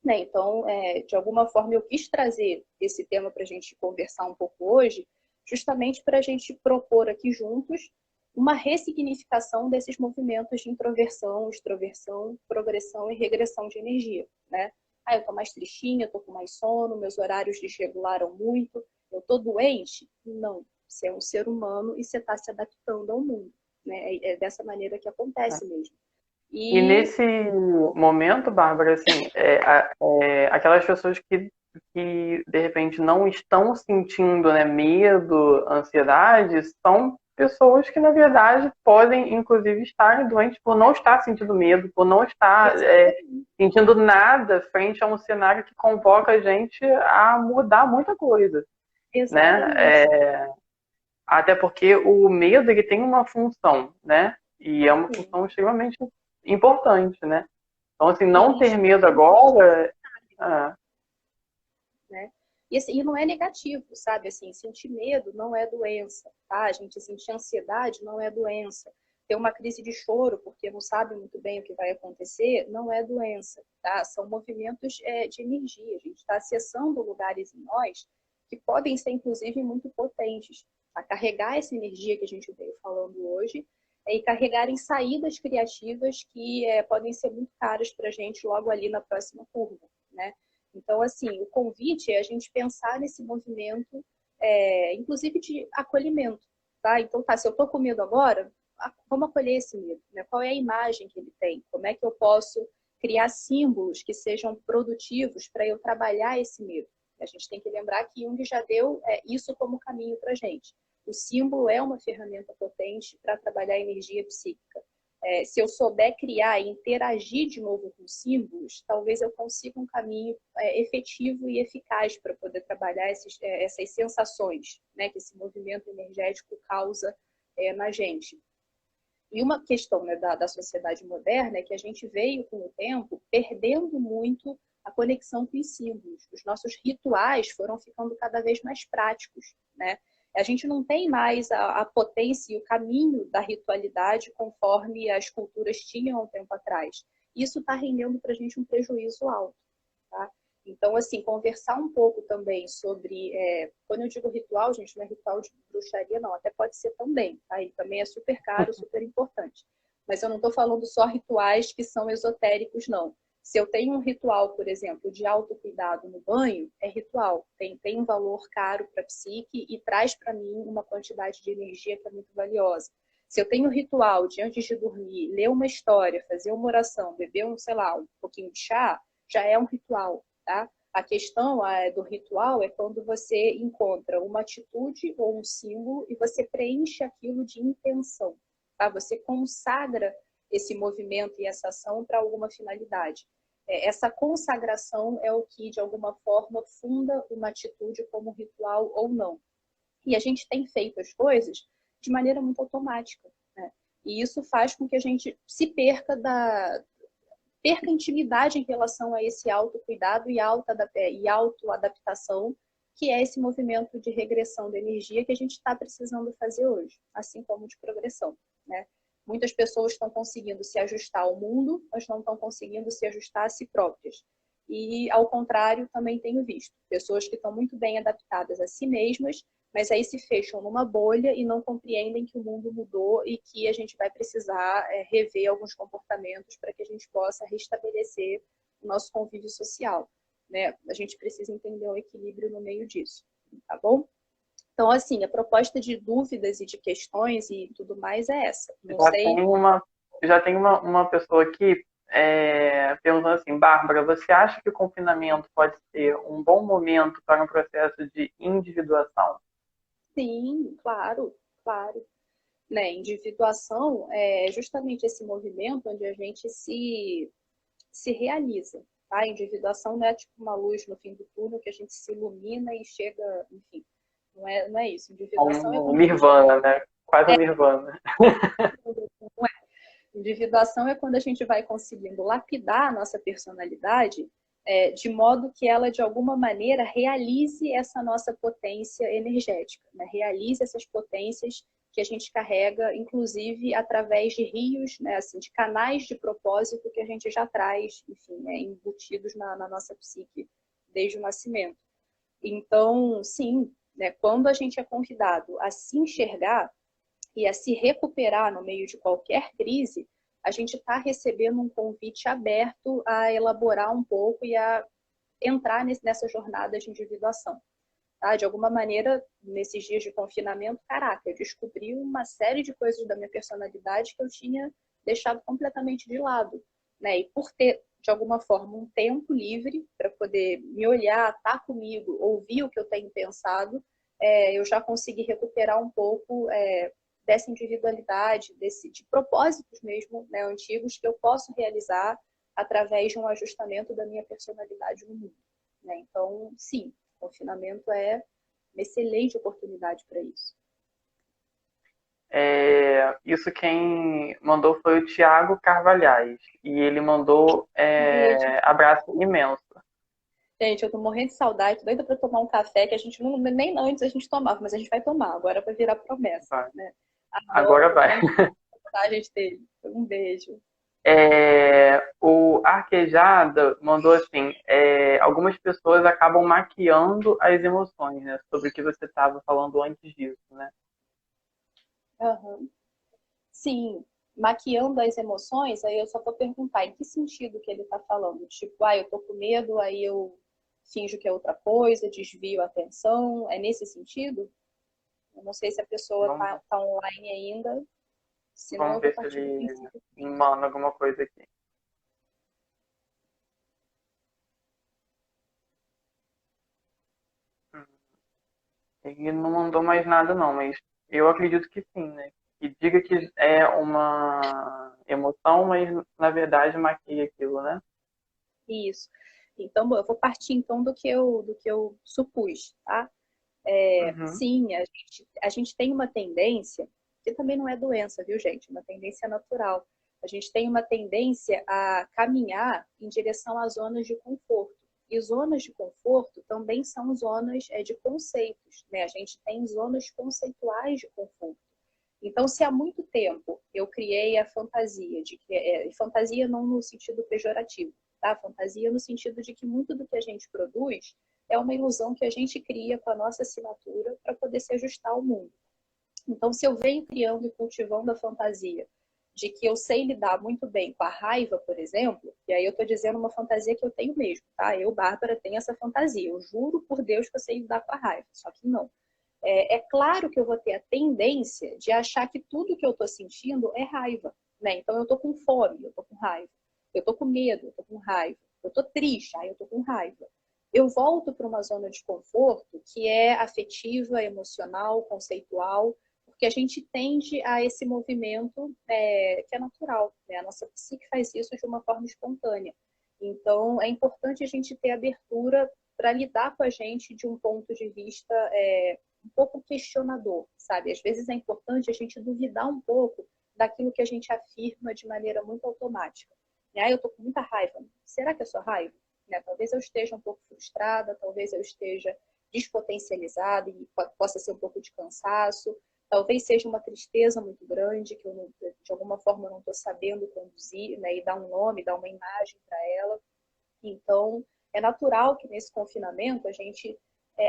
né? Então, de alguma forma, eu quis trazer esse tema para a gente conversar um pouco hoje, justamente para a gente propor aqui juntos uma ressignificação desses movimentos de introversão, extroversão, progressão e regressão de energia, né? Ah, eu tô mais tristinha, eu tô com mais sono, meus horários desregularam muito, eu tô doente? Não, você é um ser humano e você está se adaptando ao mundo, né? É dessa maneira que acontece mesmo. E nesse momento, Bárbara, assim, aquelas pessoas que de repente não estão sentindo, né, medo, ansiedade, são pessoas que na verdade podem inclusive estar doentes por não estar sentindo medo, por não estar sentindo nada frente a um cenário que convoca a gente a mudar muita coisa, né? Até porque o medo ele tem uma função, né? E é uma função extremamente importante, né? Então, assim, não ter medo agora... Né? E não é negativo, sabe? Assim, sentir medo não é doença, tá? A gente sentir ansiedade não é doença. Ter uma crise de choro porque não sabe muito bem o que vai acontecer não é doença, tá? São movimentos de energia. A gente está acessando lugares em nós que podem ser, inclusive, muito potentes. A carregar essa energia que a gente veio falando hoje e carregar em saídas criativas que podem ser muito caras para a gente logo ali na próxima curva, né? Então, assim, o convite é a gente pensar nesse movimento, inclusive de acolhimento, tá? Então, tá, se eu tô com medo agora, vamos acolher esse medo, né? Qual é a imagem que ele tem? Como é que eu posso criar símbolos que sejam produtivos para eu trabalhar esse medo? A gente tem que lembrar que Jung já deu isso como caminho para a gente. O símbolo é uma ferramenta potente para trabalhar a energia psíquica. Se eu souber criar e interagir de novo com símbolos, talvez eu consiga um caminho efetivo e eficaz para poder trabalhar essas sensações, né, que esse movimento energético causa na gente. E uma questão, né, da sociedade moderna é que a gente veio, com o tempo, perdendo muito a conexão com os símbolos. Os nossos rituais foram ficando cada vez mais práticos, né? A gente não tem mais a potência e o caminho da ritualidade conforme as culturas tinham há um tempo atrás. Isso está rendendo para a gente um prejuízo alto, tá? Então, assim, conversar um pouco também sobre... quando eu digo ritual, gente, não é ritual de bruxaria, não. Até pode ser também, tá? E também é super caro, super importante. Mas eu não estou falando só rituais que são esotéricos, não. Se eu tenho um ritual, por exemplo, de autocuidado no banho, é ritual. Tem um valor caro para a psique e traz para mim uma quantidade de energia que é muito valiosa. Se eu tenho um ritual de antes de dormir, ler uma história, fazer uma oração, beber um pouquinho de chá, já é um ritual, tá? A questão do ritual é quando você encontra uma atitude ou um símbolo e você preenche aquilo de intenção, tá? Você consagra esse movimento e essa ação para alguma finalidade. Essa consagração é o que, de alguma forma, funda uma atitude como ritual ou não. E a gente tem feito as coisas de maneira muito automática, né? E isso faz com que a gente se perca intimidade em relação a esse autocuidado e autoadaptação, que é esse movimento de regressão da energia que a gente está precisando fazer hoje, assim como de progressão, né? Muitas pessoas estão conseguindo se ajustar ao mundo, mas não estão conseguindo se ajustar a si próprias. E, ao contrário, também tenho visto pessoas que estão muito bem adaptadas a si mesmas, mas aí se fecham numa bolha e não compreendem que o mundo mudou e que a gente vai precisar rever alguns comportamentos para que a gente possa restabelecer o nosso convívio social, né? A gente precisa entender o equilíbrio no meio disso, tá bom? Então, assim, a proposta de dúvidas e de questões e tudo mais é essa. Não sei. Já tem uma pessoa aqui perguntando assim, Bárbara, você acha que o confinamento pode ser um bom momento para um processo de individuação? Sim, claro, claro. Né? Individuação é justamente esse movimento onde a gente se realiza. Tá? Individuação não é tipo uma luz no fim do túnel que a gente se ilumina e chega, enfim. Não é isso. Individuação é quando Nirvana, né? Quase um Nirvana. Não é. Individuação é quando a gente vai conseguindo lapidar a nossa personalidade de modo que ela, de alguma maneira, realize essa nossa potência energética, né? Realize essas potências que a gente carrega, inclusive através de rios, né? Assim, de canais de propósito que a gente já traz, enfim, né? Embutidos na nossa psique desde o nascimento. Então, sim, né? Quando a gente é convidado a se enxergar e a se recuperar no meio de qualquer crise, a gente está recebendo um convite aberto a elaborar um pouco e a entrar nessa jornada de individuação. Tá? De alguma maneira, nesses dias de confinamento, caraca, eu descobri uma série de coisas da minha personalidade que eu tinha deixado completamente de lado, né? E por ter, de alguma forma, um tempo livre para poder me olhar, estar comigo, ouvir o que eu tenho pensado, eu já consegui recuperar um pouco dessa individualidade, de propósitos mesmo, né, antigos que eu posso realizar através de um ajustamento da minha personalidade no mundo, né? Então, sim, o confinamento é uma excelente oportunidade para isso. Isso quem mandou foi o Tiago Carvalhais. E ele mandou abraço imenso. Gente, eu tô morrendo de saudade, tô doida pra tomar um café que a gente não, nem antes a gente tomava, mas a gente vai tomar, agora vai virar promessa, Vai. né? Agora vai. A gente teve. Um beijo. O Arquejada mandou assim: algumas pessoas acabam maquiando as emoções, né? Sobre o que você estava falando antes disso, né? Uhum. Sim, maquiando as emoções, aí eu só vou perguntar em que sentido que ele tá falando. Tipo, eu tô com medo, aí eu finjo que é outra coisa, desvio a atenção. É nesse sentido? Eu não sei se a pessoa tá online ainda, senão Vamos eu vou ver se partir do ele princípio. manda alguma coisa aqui. Ele não mandou mais nada, não, mas eu acredito que sim, né? Que diga que é uma emoção, mas na verdade maquia aquilo, né? Isso. Então, bom, eu vou partir então do que eu supus, tá? Uhum. Sim, a gente tem uma tendência, que também não é doença, viu, gente? Uma tendência natural. A gente tem uma tendência a caminhar em direção às zonas de conforto. E zonas de conforto também são zonas de conceitos, né? A gente tem zonas conceituais de conforto. Então, se há muito tempo eu criei a fantasia, fantasia não no sentido pejorativo, tá? Fantasia no sentido de que muito do que a gente produz é uma ilusão que a gente cria com a nossa assinatura para poder se ajustar ao mundo. Então, se eu venho criando e cultivando a fantasia de que eu sei lidar muito bem com a raiva, por exemplo, e aí eu estou dizendo uma fantasia que eu tenho mesmo, tá? Eu, Bárbara, tenho essa fantasia. Eu juro por Deus que eu sei lidar com a raiva, só que não. É claro que eu vou ter a tendência de achar que tudo que eu estou sentindo é raiva, né? Então, eu estou com fome, eu estou com raiva. Eu estou com medo, eu estou com raiva. Eu estou triste, eu estou com raiva. Eu volto para uma zona de conforto que é afetiva, emocional, conceitual, porque a gente tende a esse movimento que é natural, né? A nossa psique faz isso de uma forma espontânea. Então, é importante a gente ter abertura para lidar com a gente de um ponto de vista um pouco questionador, sabe? Às vezes é importante a gente duvidar um pouco daquilo que a gente afirma de maneira muito automática. Eu estou com muita raiva. Será que é só raiva? Talvez eu esteja um pouco frustrada, talvez eu esteja despotencializada e possa ser um pouco de cansaço, talvez seja uma tristeza muito grande que eu não, de alguma forma não estou sabendo conduzir, né, e dar um nome, dar uma imagem para ela. Então, é natural que nesse confinamento a gente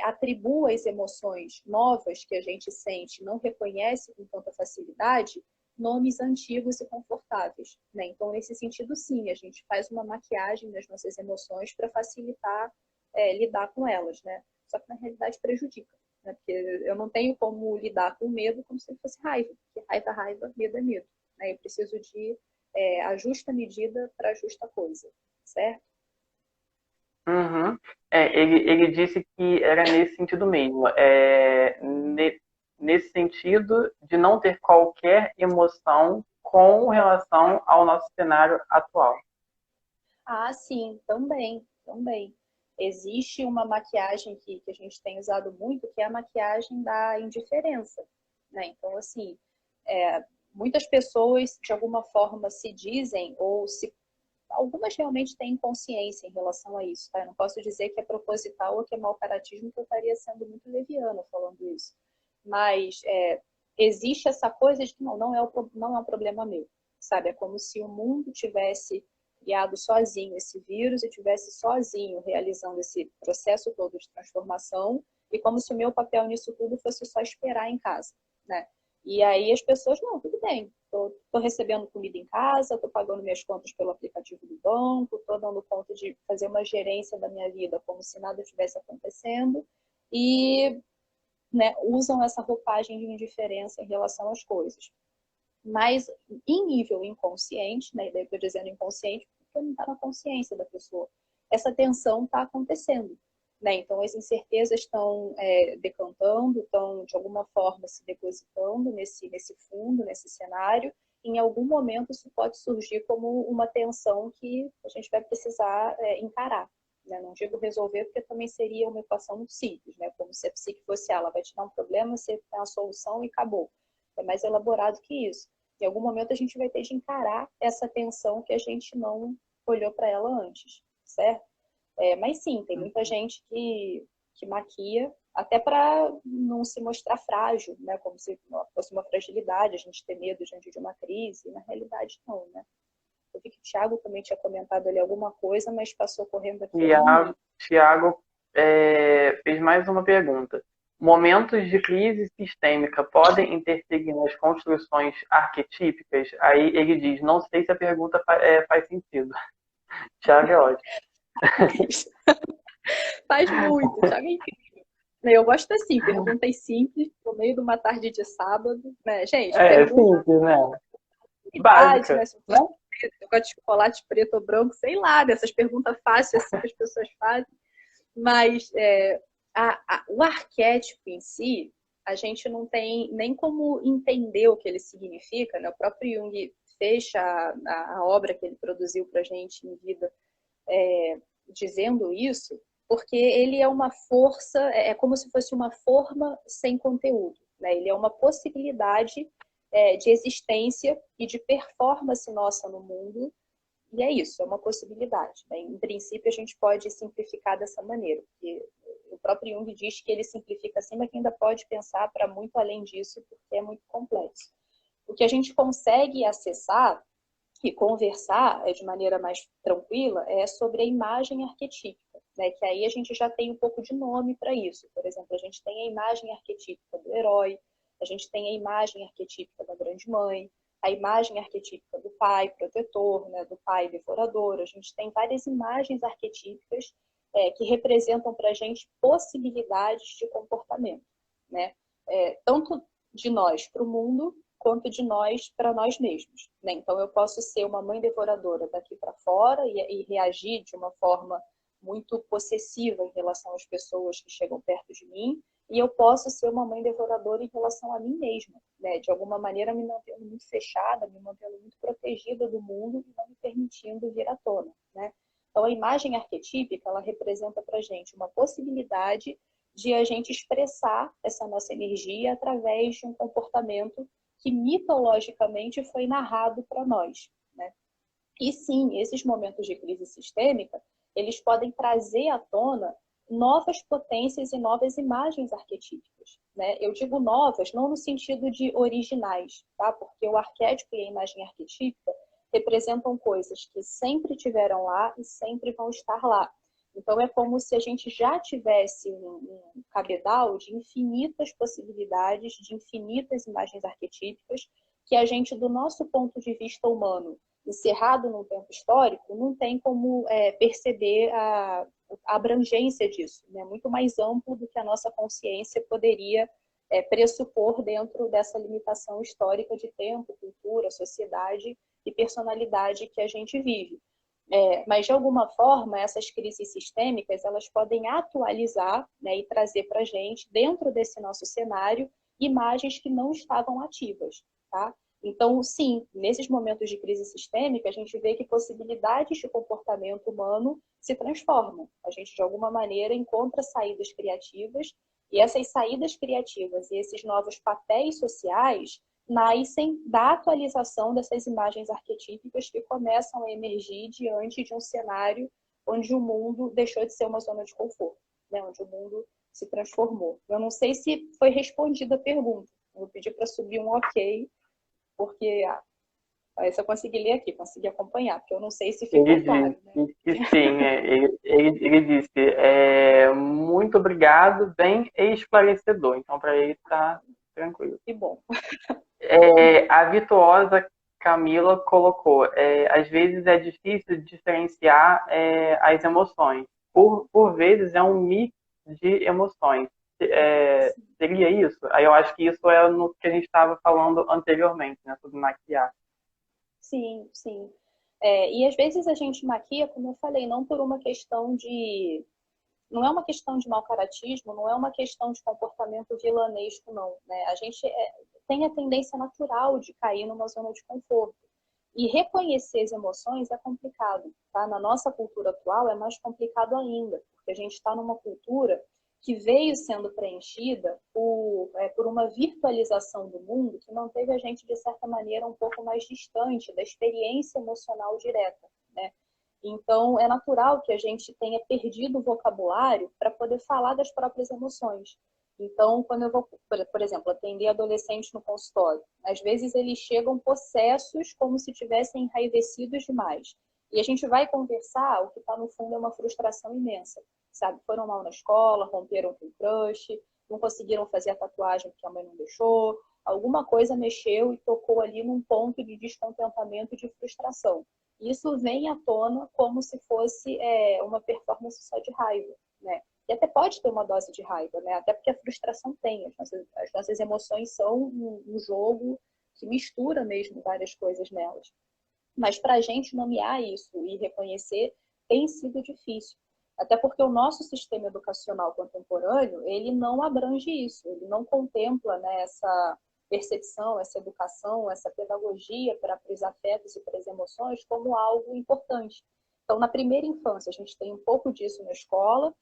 atribua as emoções novas que a gente sente, não reconhece com tanta facilidade, nomes antigos e confortáveis, né? Então, nesse sentido, sim, a gente faz uma maquiagem das nossas emoções para facilitar lidar com elas, né? Só que na realidade prejudica, né? Porque eu não tenho como lidar com medo como se ele fosse raiva, porque raiva é raiva, medo é medo, né? Eu preciso de a justa medida para a justa coisa, certo? Uhum. Ele disse que era nesse sentido mesmo. Nesse sentido de não ter qualquer emoção com relação ao nosso cenário atual. Ah, sim, também, também. Existe uma maquiagem que a gente tem usado muito, que é a maquiagem da indiferença, né? Então, assim, muitas pessoas, de alguma forma, se dizem, algumas realmente têm consciência em relação a isso, tá? Eu não posso dizer que é proposital ou que é mau caratismo, que eu estaria sendo muito leviana falando isso. Mas existe essa coisa de que não é um problema meu, sabe? É como se o mundo tivesse criado sozinho esse vírus e tivesse sozinho realizando esse processo todo de transformação e como se o meu papel nisso tudo fosse só esperar em casa, né? E aí as pessoas, não, tudo bem, tô recebendo comida em casa, tô pagando minhas contas pelo aplicativo do banco, tô dando conta de fazer uma gerência da minha vida como se nada estivesse acontecendo, e, né, usam essa roupagem de indiferença em relação às coisas. Mas em nível inconsciente, né, daí estou dizendo inconsciente porque não está na consciência da pessoa, essa tensão está acontecendo. Né? Então, as incertezas estão decantando, estão, de alguma forma, se depositando nesse fundo, nesse cenário. Em algum momento, isso pode surgir como uma tensão que a gente vai precisar encarar. Né? Não digo resolver, porque também seria uma equação muito simples, né? Como se a psique fosse ela vai te dar um problema, você tem a solução e acabou. É mais elaborado que isso. Em algum momento, a gente vai ter de encarar essa tensão que a gente não olhou para ela antes, certo? Mas sim, tem muita gente que maquia, até para não se mostrar frágil, né? Como se fosse uma fragilidade, a gente ter medo diante de uma crise. Na realidade, não, né? Eu vi que o Thiago também tinha comentado ali alguma coisa, mas passou correndo aqui. Tiago fez mais uma pergunta. Momentos de crise sistêmica podem interferir nas construções arquetípicas? Aí ele diz, não sei se a pergunta faz sentido. Tiago é ótimo. Faz muito, Thiago é incrível. Eu gosto assim, perguntas simples, no meio de uma tarde de sábado, né? Gente, simples, né? Básica. Né? Né? Eu gosto de chocolate preto ou branco, sei lá, dessas perguntas fáceis assim que as pessoas fazem. Mas o arquétipo em si, a gente não tem nem como entender o que ele significa, né? O próprio Jung fecha a obra que ele produziu para a gente em vida dizendo isso, porque ele é uma força, é como se fosse uma forma sem conteúdo. Né? Ele é uma possibilidade de existência e de performance nossa no mundo, e é isso, é uma possibilidade. Né? Em princípio, a gente pode simplificar dessa maneira, porque o próprio Jung diz que ele simplifica assim, mas que ainda pode pensar para muito além disso, porque é muito complexo. O que a gente consegue acessar e conversar de maneira mais tranquila é sobre a imagem arquetípica, né? Que aí a gente já tem um pouco de nome para isso. Por exemplo, a gente tem a imagem arquetípica do herói, a gente tem a imagem arquetípica da grande mãe, a imagem arquetípica do pai protetor, né? Do pai devorador. A gente tem várias imagens arquetípicas que representam para a gente possibilidades de comportamento, né? Tanto de nós para o mundo, quanto de nós para nós mesmos. Né? Então, eu posso ser uma mãe devoradora daqui para fora e reagir de uma forma muito possessiva em relação às pessoas que chegam perto de mim, e eu posso ser uma mãe devoradora em relação a mim mesma, né? De alguma maneira me mantendo muito fechada, me mantendo muito protegida do mundo e não me permitindo vir à tona. Né? Então, a imagem arquetípica, ela representa para a gente uma possibilidade de a gente expressar essa nossa energia através de um comportamento que mitologicamente foi narrado para nós. Né? E sim, esses momentos de crise sistêmica, eles podem trazer à tona novas potências e novas imagens arquetípicas. Né? Eu digo novas, não no sentido de originais, tá? Porque o arquétipo e a imagem arquetípica representam coisas que sempre tiveram lá e sempre vão estar lá. Então, é como se a gente já tivesse um cabedal de infinitas possibilidades, de infinitas imagens arquetípicas, que a gente, do nosso ponto de vista humano, encerrado num tempo histórico, não tem como perceber a abrangência disso. É, né? Muito mais amplo do que a nossa consciência poderia pressupor dentro dessa limitação histórica de tempo, cultura, sociedade e personalidade que a gente vive. Mas, de alguma forma, essas crises sistêmicas elas podem atualizar, né, e trazer para a gente, dentro desse nosso cenário, imagens que não estavam ativas. Tá? Então, sim, nesses momentos de crise sistêmica, a gente vê que possibilidades de comportamento humano se transformam. A gente, de alguma maneira, encontra saídas criativas, e essas saídas criativas e esses novos papéis sociais nascem da atualização dessas imagens arquetípicas que começam a emergir diante de um cenário onde o mundo deixou de ser uma zona de conforto, né? Onde o mundo se transformou. Eu não sei se foi respondida a pergunta. Eu vou pedir para subir um ok, porque Esse eu consegui ler aqui, consegui acompanhar, porque eu não sei se Ele ficou claro, né? disse que sim, ele disse, muito obrigado, bem esclarecedor. Então, para ele está tranquilo. Que bom. A virtuosa Camila colocou, às vezes é difícil diferenciar as emoções. Por vezes é um mix de emoções. Seria isso? Aí eu acho que isso é no que a gente estava falando anteriormente, né, sobre maquiar. Sim, sim. E às vezes a gente maquia, como eu falei, não por uma questão de. Não é uma questão de mau caratismo, não é uma questão de comportamento vilanesco, não. Né? A gente tem a tendência natural de cair numa zona de conforto. E reconhecer as emoções é complicado. Tá? Na nossa cultura atual é mais complicado ainda, porque a gente está numa cultura que veio sendo preenchida por uma virtualização do mundo que manteve a gente, de certa maneira, um pouco mais distante da experiência emocional direta. Né? Então, é natural que a gente tenha perdido o vocabulário para poder falar das próprias emoções. Então, quando eu vou, por exemplo, atender adolescentes no consultório, às vezes eles chegam possessos como se tivessem enraivecidos demais. E a gente vai conversar, o que está no fundo é uma frustração imensa. Sabe? Foram mal na escola, romperam com o crush, não conseguiram fazer a tatuagem porque a mãe não deixou, alguma coisa mexeu e tocou ali num ponto de descontentamento e de frustração. Isso vem à tona como se fosse uma performance só de raiva, né? E até pode ter uma dose de raiva, né? Até porque a frustração tem. As nossas emoções são um jogo que mistura mesmo várias coisas nelas. Mas para a gente nomear isso e reconhecer tem sido difícil. Até porque o nosso sistema educacional contemporâneo, ele não abrange isso, ele não contempla, né, essa percepção, essa educação, essa pedagogia para os afetos e para as emoções como algo importante. Então, na primeira infância, a gente tem um pouco disso na escola,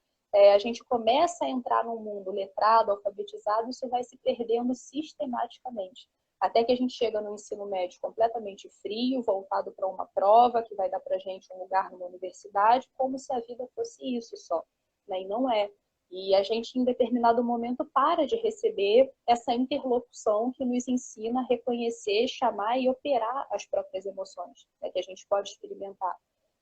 a gente começa a entrar num mundo letrado, alfabetizado, isso vai se perdendo sistematicamente. Até que a gente chega no ensino médio completamente frio, voltado para uma prova, que vai dar para a gente um lugar numa universidade, como se a vida fosse isso só. Né? E não é. E a gente, em determinado momento, para de receber essa interlocução que nos ensina a reconhecer, chamar e operar as próprias emoções, né, que a gente pode experimentar.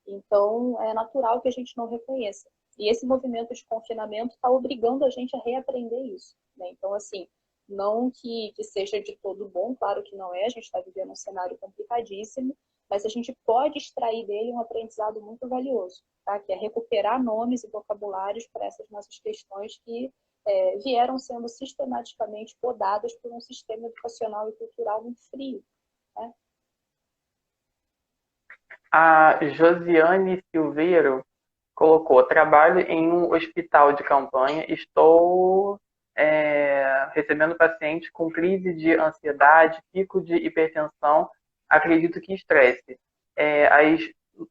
Então, é natural que a gente não reconheça. E esse movimento de confinamento está obrigando a gente a reaprender isso. Né? Então, assim, não que seja de todo bom, claro que não é, a gente está vivendo um cenário complicadíssimo, mas a gente pode extrair dele um aprendizado muito valioso, tá? Que é recuperar nomes e vocabulários para essas nossas questões que vieram sendo sistematicamente podadas por um sistema educacional e cultural muito frio. Né? A Josiane Silveiro colocou, trabalho em um hospital de campanha, estou recebendo pacientes com crise de ansiedade, pico de hipertensão, acredito que estresse. As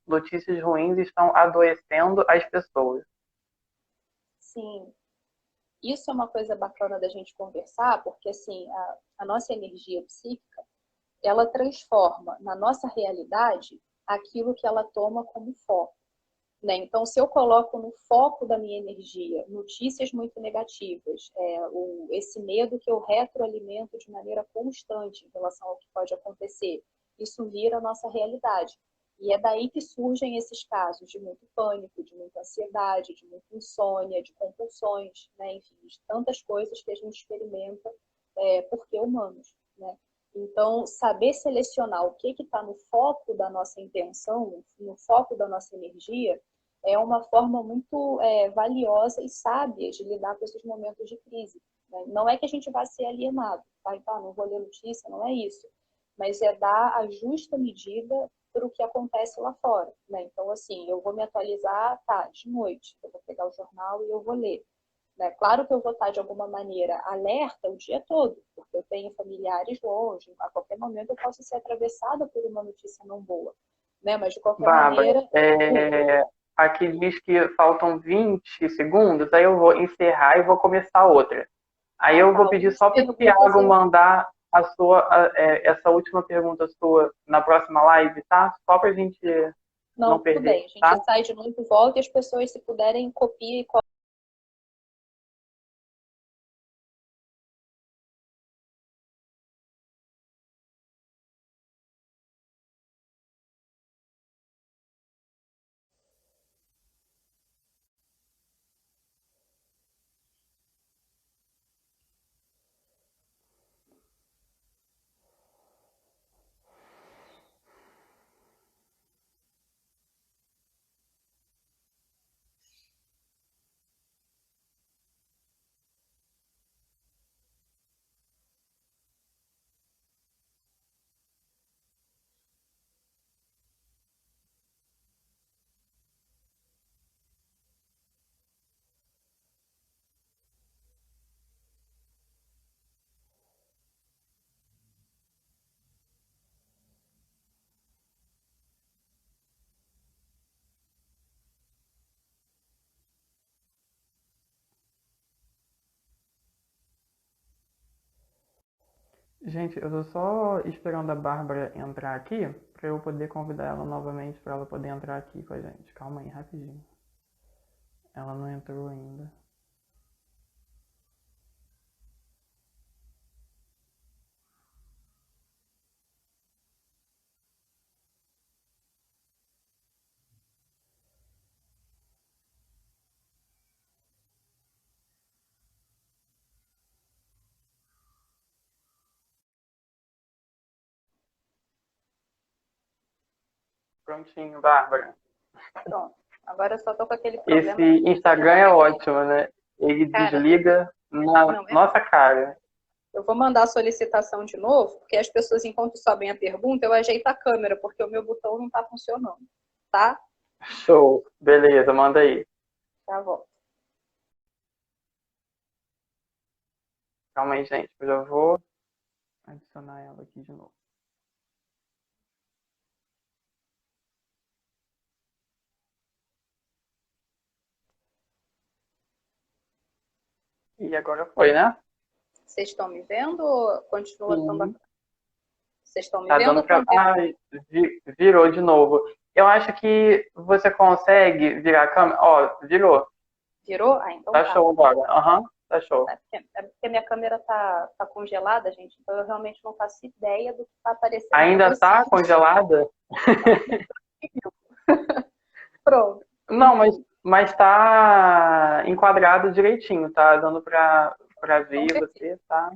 notícias ruins estão adoecendo as pessoas. Sim, isso é uma coisa bacana da gente conversar, porque assim, a nossa energia psíquica, ela transforma na nossa realidade aquilo que ela toma como foco. Né? Então, se eu coloco no foco da minha energia notícias muito negativas, esse medo que eu retroalimento de maneira constante em relação ao que pode acontecer, isso vira a nossa realidade. E é daí que surgem esses casos de muito pânico, de muita ansiedade, de muita insônia, de compulsões, né? Enfim, de tantas coisas que a gente experimenta porque humanos. Né? Então, saber selecionar o que está no foco da nossa intenção, no foco da nossa energia, é uma forma muito valiosa e sábia de lidar com esses momentos de crise. Né? Não é que a gente vá ser alienado, tá? Então, não vou ler notícia, não é isso. Mas é dar a justa medida para o que acontece lá fora. Né? Então, assim, eu vou me atualizar, tá, de noite, eu vou pegar o jornal e eu vou ler. Né? Claro que eu vou estar, de alguma maneira, alerta o dia todo, porque eu tenho familiares longe, a qualquer momento eu posso ser atravessada por uma notícia não boa. Né? Mas, de qualquer Bárbara, maneira... aqui diz que faltam 20 segundos, aí eu vou encerrar e vou começar outra. Aí eu tá, vou pedir algumas só para o perguntas Thiago eu... mandar essa última pergunta sua na próxima live, tá? Só para a gente Não, não tudo perder, bem. A tá? gente sai de novo e volta e as pessoas, se puderem, copiem e Gente, eu tô só esperando a Bárbara entrar aqui pra eu poder convidar ela novamente pra ela poder entrar aqui com a gente. Calma aí, rapidinho. Ela não entrou ainda. Prontinho, Bárbara. Pronto. Agora eu só tô com aquele Esse problema. Instagram é ótimo, né? Ele Cara, desliga na não é. nossa cara. Eu vou mandar a solicitação de novo, porque as pessoas, enquanto sabem a pergunta, eu ajeito a câmera, porque o meu botão não tá funcionando. Tá? Show. Beleza, manda aí. Já volto. Calma aí, gente. Eu já vou adicionar ela aqui de novo. E agora foi, né? Vocês estão me vendo ou continua estando... Sim. Vocês estão me Tá vendo ou dando pra. estão vendo? Ai, virou de novo. Eu acho que você consegue virar a câmera. Ó, virou. Virou? Ah, então Tá tá. show agora. Aham, tá show. É porque minha câmera tá congelada, gente, então eu realmente não faço ideia do que tá aparecendo pra Ainda tá vocês. congelada? Pronto. Não, mas tá enquadrado direitinho, tá dando pra Então, ver você, tá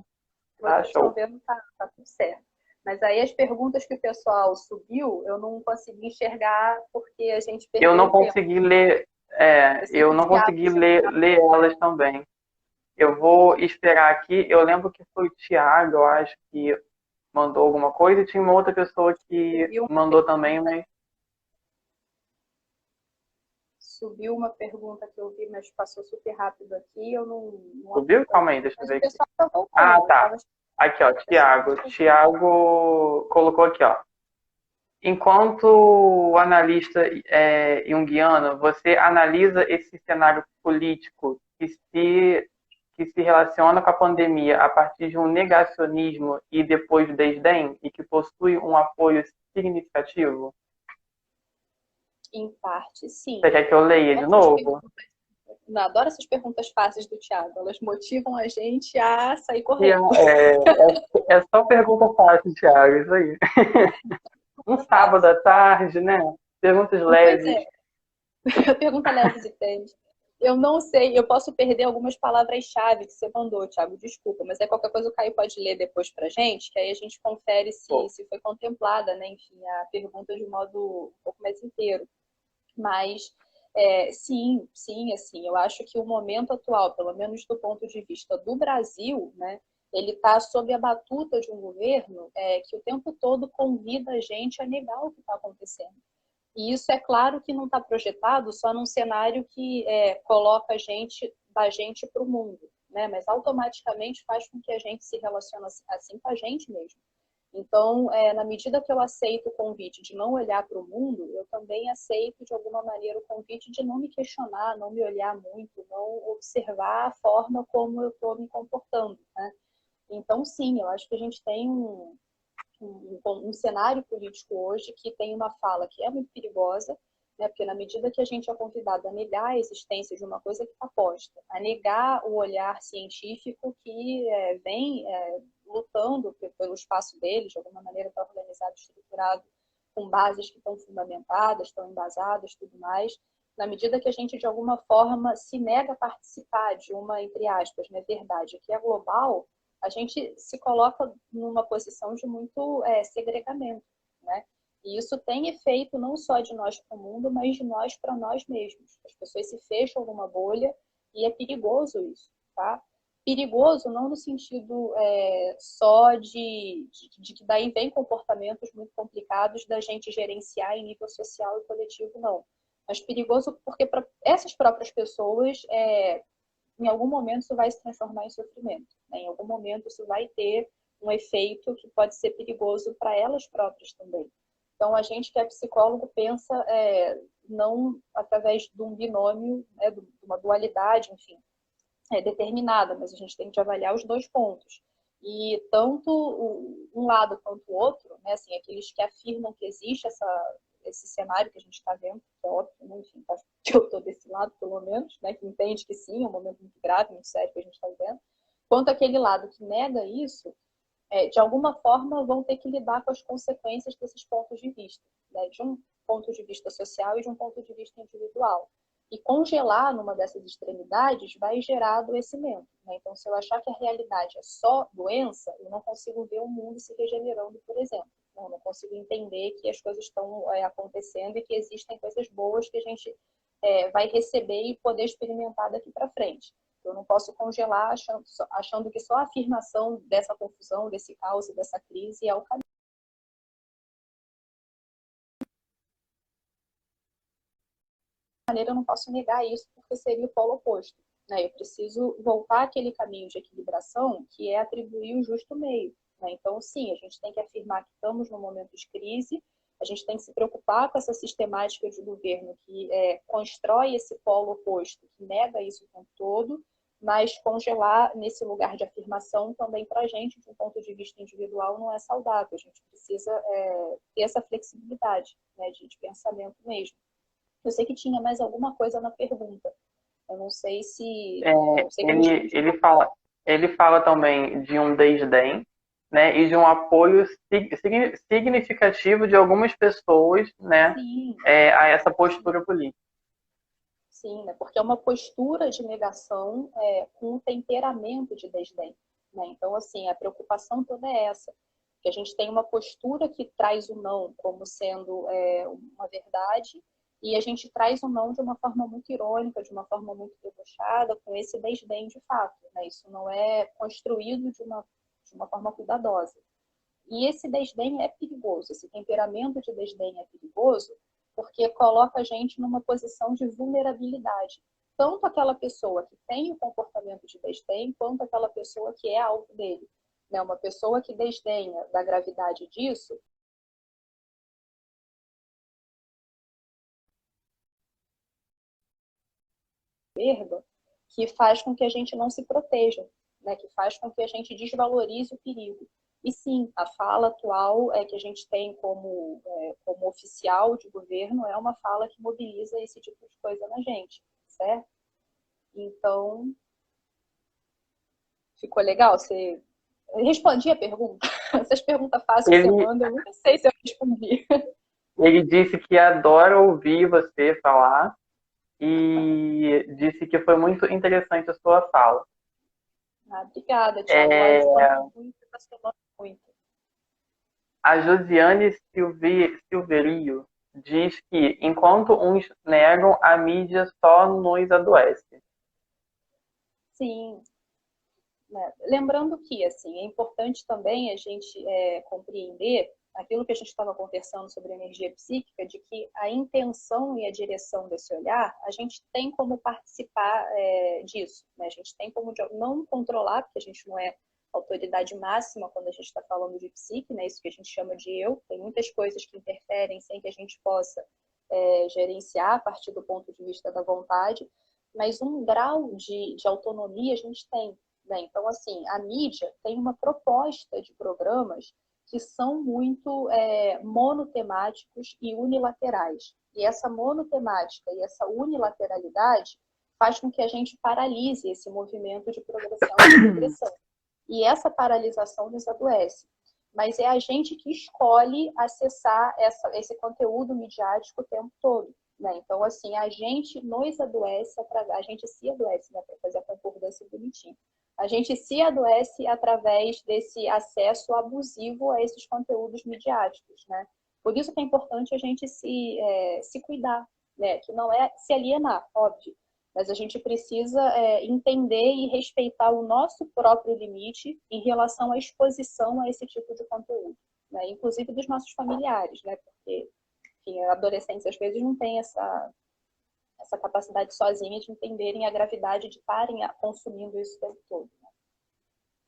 vocês estão show. vendo, tá tudo certo. Mas aí as perguntas que o pessoal subiu, eu não consegui enxergar porque a gente Eu perdeu não o tempo. consegui ler, Eu sei que eu o não Thiago consegui chegou ler elas também. Eu vou esperar aqui. Eu lembro que foi o Thiago, eu acho que mandou alguma coisa, e tinha uma outra pessoa que subiu uma mandou também, mas subiu uma pergunta que eu vi, mas passou super rápido aqui, eu não subiu? Calma aí, acompanhei. deixa eu Mas ver o aqui. pessoal tá voltando. Ah, Eu tá. tava... Aqui, ó, o pessoal Thiago. Thiago colocou aqui, ó. Enquanto analista junguiano, você analisa esse cenário político que se relaciona com a pandemia a partir de um negacionismo e depois do desdém e que possui um apoio significativo? Em parte, sim. Você quer que eu leia de novo? Eu adoro essas perguntas fáceis do Thiago. Elas motivam a gente a sair E correndo. é só pergunta fácil, Thiago, isso aí. Um sábado à tarde, né? Perguntas Pois leves. é, pergunta leve e tênis. Eu não sei, eu posso perder algumas palavras-chave que você mandou, Thiago, desculpa, mas é qualquer coisa o Caio pode ler depois pra gente, que aí a gente confere se foi contemplada, né, enfim, a pergunta de um modo um pouco mais inteiro. Mas, sim, assim, eu acho que o momento atual, pelo menos do ponto de vista do Brasil, né, ele está sob a batuta de um governo que o tempo todo convida a gente a negar o que está acontecendo. E isso é claro que não está projetado só num cenário que coloca da gente para o mundo, né? Mas automaticamente faz com que a gente se relacione assim com a gente mesmo. Então, na medida que eu aceito o convite de não olhar para o mundo, eu também aceito, de alguma maneira, o convite de não me questionar, não me olhar muito, não observar a forma como eu estou me comportando, né? Então, sim, eu acho que a gente tem um cenário político hoje que tem uma fala que é muito perigosa, né? Porque na medida que a gente é convidado a negar a existência de uma coisa que está posta, a negar o olhar científico que vem lutando pelo espaço dele, de alguma maneira está organizado, estruturado, com bases que estão fundamentadas, estão embasadas, tudo mais, na medida que a gente, de alguma forma, se nega a participar de uma, entre aspas, né, verdade que é global, a gente se coloca numa posição de muito segregamento, né? E isso tem efeito não só de nós para o mundo, mas de nós para nós mesmos. As pessoas se fecham numa bolha e é perigoso isso, tá? Perigoso não no sentido só de que daí vem comportamentos muito complicados da gente gerenciar em nível social e coletivo, não. Mas perigoso porque para essas próprias pessoas em algum momento isso vai se transformar em sofrimento, né? Em algum momento isso vai ter um efeito que pode ser perigoso para elas próprias também. Então, a gente que é psicólogo pensa não através de um binômio, né, de uma dualidade, enfim, determinada, mas a gente tem que avaliar os dois pontos. E tanto um lado quanto o outro, né, assim, aqueles que afirmam que existe esse cenário que a gente está vendo, que é óbvio, né, enfim, que eu estou desse lado, pelo menos, né, que entende que sim, é um momento muito grave, muito sério que a gente está vivendo, quanto aquele lado que nega isso, de alguma forma vão ter que lidar com as consequências desses pontos de vista, né, de um ponto de vista social e de um ponto de vista individual. E congelar numa dessas extremidades vai gerar adoecimento, né? Então, se eu achar que a realidade é só doença, eu não consigo ver o mundo se regenerando, por exemplo. Eu não consigo entender que as coisas estão acontecendo e que existem coisas boas que a gente vai receber e poder experimentar daqui para frente. Eu não posso congelar achando que só a afirmação dessa confusão, desse caos e dessa crise é o caminho. De maneira, eu não posso negar isso porque seria o polo oposto, né? Eu preciso voltar àquele caminho de equilibração que é atribuir o justo meio, né? Então, sim, a gente tem que afirmar que estamos num momento de crise, a gente tem que se preocupar com essa sistemática de governo que constrói esse polo oposto, que nega isso o tempo todo, mas congelar nesse lugar de afirmação também para a gente, de um ponto de vista individual, não é saudável. A gente precisa ter essa flexibilidade, né, de pensamento mesmo. Eu sei que tinha mais alguma coisa na pergunta. Eu não sei se... eu sei que ele fala também de um desdém, né, e de um apoio significativo de algumas pessoas, né, sim, a essa postura política. sim, né? Porque é uma postura de negação com um temperamento de desdém, né? Então, assim, a preocupação toda é essa. Que a gente tem uma postura que traz o não como sendo uma verdade, e a gente traz o não de uma forma muito irônica, de uma forma muito debochada, com esse desdém de fato, né? Isso não é construído de uma forma cuidadosa. E esse desdém é perigoso, esse temperamento de desdém é perigoso, porque coloca a gente numa posição de vulnerabilidade. Tanto aquela pessoa que tem o comportamento de desdém, quanto aquela pessoa que é alvo dele. Né? Uma pessoa que desdenha da gravidade disso, que faz com que a gente não se proteja, né? Que faz com que a gente desvalorize o perigo. E sim, a fala atual que a gente tem como oficial de governo é uma fala que mobiliza esse tipo de coisa na gente, certo? Então, ficou legal? Você respondi a pergunta? Essas perguntas fáceis que você manda, eu nunca sei se eu respondi. Ele disse que adora ouvir você falar e disse que foi muito interessante a sua fala. Obrigada, Thiago. Estou muito. A Josiane Silverio diz que, enquanto uns negam, a mídia só nos adoece. Sim. Né? Lembrando que, assim, é importante também a gente compreender aquilo que a gente estava conversando sobre energia psíquica, de que a intenção e a direção desse olhar, a gente tem como participar disso, né? A gente tem como não controlar, porque a gente não é autoridade máxima quando a gente está falando de psique, né? Isso que a gente chama de eu. Tem muitas coisas que interferem sem que a gente possa gerenciar a partir do ponto de vista da vontade, mas um grau de autonomia a gente tem. Né? Então, assim, a mídia tem uma proposta de programas que são muito monotemáticos e unilaterais. E essa monotemática e essa unilateralidade faz com que a gente paralise esse movimento de progressão e regressão. E essa paralisação nos adoece. Mas é a gente que escolhe acessar esse conteúdo midiático o tempo todo. Né? Então, assim, a gente nos adoece, a gente se adoece, né? Para fazer a concordância bonitinho. A gente se adoece através desse acesso abusivo a esses conteúdos midiáticos, né? Por isso que é importante a gente se cuidar, né? Que não é se alienar, óbvio, mas a gente precisa entender e respeitar o nosso próprio limite em relação à exposição a esse tipo de conteúdo, né? Inclusive dos nossos familiares, né? Porque, enfim, adolescentes às vezes não têm essa capacidade sozinha de entenderem a gravidade de estarem consumindo isso o tempo todo.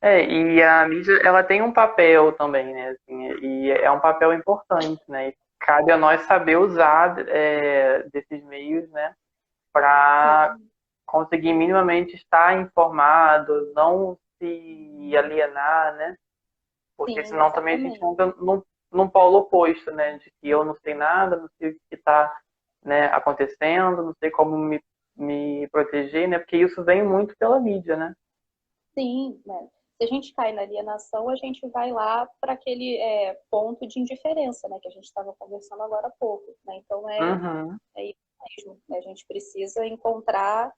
Né? E a mídia, ela tem um papel também, né? Assim, e é um papel importante, né? Cabe a nós saber usar desses meios, né? Para conseguir minimamente estar informado, não se e alienar, né? Porque Sim, senão também a gente exatamente. entra num polo oposto, né? De que eu não sei nada, não sei o que está, né, acontecendo, não sei como me proteger, né? Porque isso vem muito pela mídia, né? Sim, né? Se a gente cai na alienação, a gente vai lá para aquele ponto de indiferença, né? Que a gente estava conversando agora há pouco, né? Então Uhum. é isso mesmo, né? A gente precisa encontrar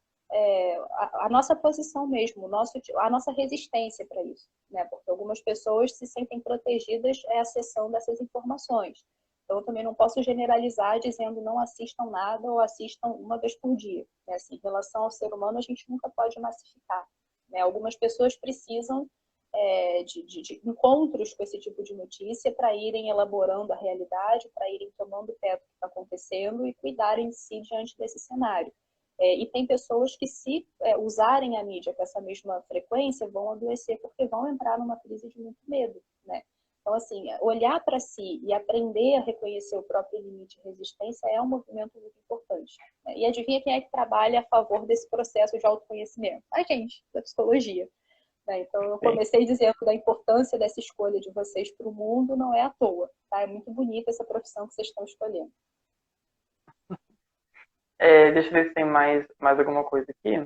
a nossa posição mesmo, a nossa resistência para isso, né? Porque algumas pessoas se sentem protegidas acessando essas informações. Então, eu também não posso generalizar dizendo não assistam nada ou assistam uma vez por dia, né? Assim, em relação ao ser humano, a gente nunca pode massificar, né? Algumas pessoas precisam de encontros com esse tipo de notícia para irem elaborando a realidade, para irem tomando pé do que está acontecendo e cuidarem de si diante desse cenário. E tem pessoas que, se usarem a mídia com essa mesma frequência, vão adoecer porque vão entrar numa crise de muito medo, né? Então, assim, olhar para si e aprender a reconhecer o próprio limite de resistência é um movimento muito importante, né? E adivinha quem é que trabalha a favor desse processo de autoconhecimento? A gente, da psicologia, né? Então, eu Sim. comecei dizendo da importância dessa escolha de vocês para o mundo, não é à toa, tá? É muito bonita essa profissão que vocês estão escolhendo. Deixa eu ver se tem mais alguma coisa aqui.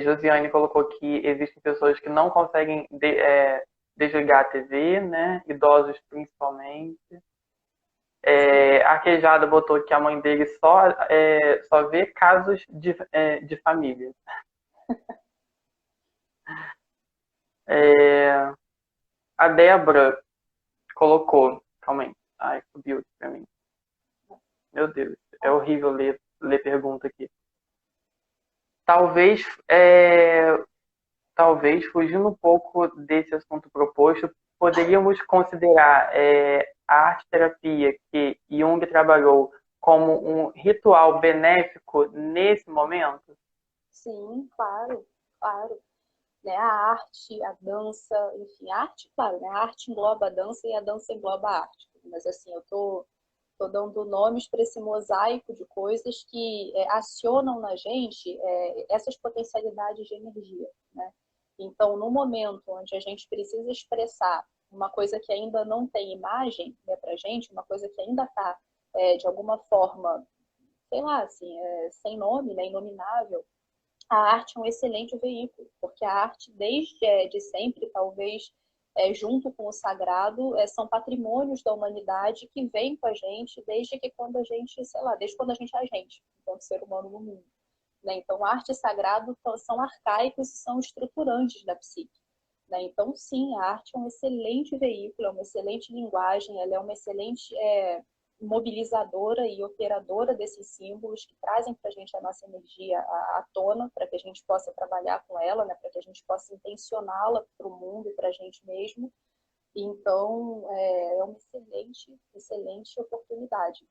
Josiane colocou que existem pessoas que não conseguem desligar a TV, né? Idosos principalmente. Arquejada botou que a mãe dele só vê casos de família. É, a Débora colocou. Calma aí. Ai, subiu aqui pra mim. Meu Deus, é horrível ler pergunta aqui. Talvez, talvez, fugindo um pouco desse assunto proposto, poderíamos considerar a arte-terapia que Jung trabalhou como um ritual benéfico nesse momento? Sim, claro, claro. Né? A arte, a dança, enfim, a arte, claro, né? A arte engloba a dança e a dança engloba a arte. Mas assim, eu tô dando nomes para esse mosaico de coisas que acionam na gente essas potencialidades de energia, né? Então, no momento onde a gente precisa expressar uma coisa que ainda não tem imagem, né, para gente, uma coisa que ainda está de alguma forma, sei lá, assim, sem nome, né, inominável, a arte é um excelente veículo, porque a arte, desde de sempre, talvez, junto com o sagrado, são patrimônios da humanidade que vêm com a gente desde que quando a gente, sei lá, desde quando a gente é a gente, enquanto ser humano no mundo. Né? Então, arte e sagrado são arcaicos e são estruturantes da psique. Né? Então, sim, a arte é um excelente veículo, é uma excelente linguagem, ela é uma excelente mobilizadora e operadora desses símbolos que trazem para a gente a nossa energia à tona, para que a gente possa trabalhar com ela, né? Para que a gente possa intencioná-la para o mundo e para a gente mesmo. Então, é uma excelente, excelente oportunidade.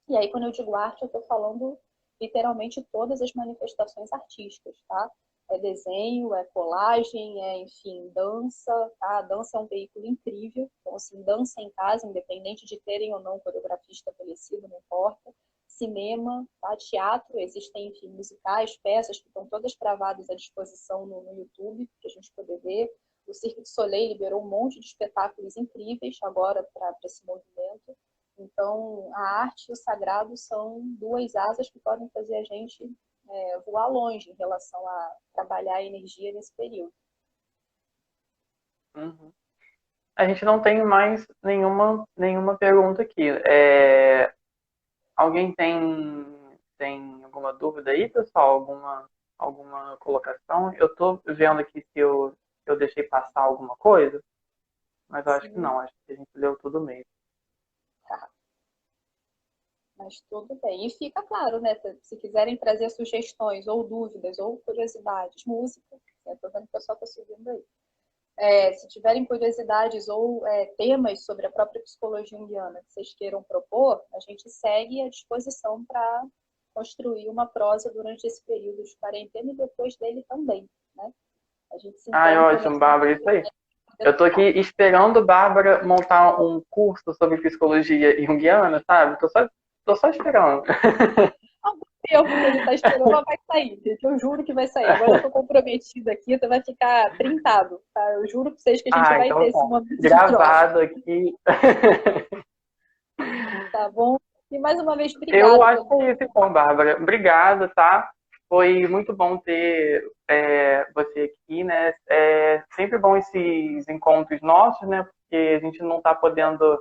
E aí, quando eu digo arte, eu estou falando literalmente todas as manifestações artísticas, tá? É desenho, é colagem, enfim, dança, tá? A dança é um veículo incrível. Então, assim, dança em casa, independente de terem ou não coreografia estabelecida, não importa. Cinema, tá? Teatro, existem, enfim, musicais, peças que estão todas gravadas à disposição no YouTube, para a gente poder ver. O Cirque du Soleil liberou um monte de espetáculos incríveis agora para esse movimento. Então, a arte e o sagrado são duas asas que podem fazer a gente voar longe em relação a trabalhar a energia nesse período. Uhum. A gente não tem mais nenhuma pergunta aqui. Alguém tem alguma dúvida aí, pessoal? Alguma colocação? Eu estou vendo aqui se eu deixei passar alguma coisa, mas eu acho que Sim, não. Acho que a gente leu tudo mesmo. tá. Mas tudo bem. E fica claro, né? Se quiserem trazer sugestões ou dúvidas ou curiosidades, música, estou vendo que o pessoal está subindo aí. Se tiverem curiosidades ou temas sobre a própria psicologia junguiana que vocês queiram propor, a gente segue à disposição para construir uma prosa durante esse período de quarentena e depois dele também, né? A gente se Ai, encontra ótimo, nessa. Bárbara, isso aí. Eu tô aqui esperando Bárbara montar um curso sobre psicologia junguiana, sabe? Tô só esperando. tempo que ele está esperando, mas vai sair, gente. Eu juro que vai sair. Agora eu estou comprometida aqui, então vai ficar printado, tá? Eu juro para vocês que a gente vai então ter esse tá. momento de Gravado troca, aqui. tá bom? E mais uma vez, obrigada. Eu acho que é isso então, Bárbara. Obrigado, tá? Foi muito bom ter você aqui, né? É sempre bom esses encontros nossos, né? Porque a gente não está podendo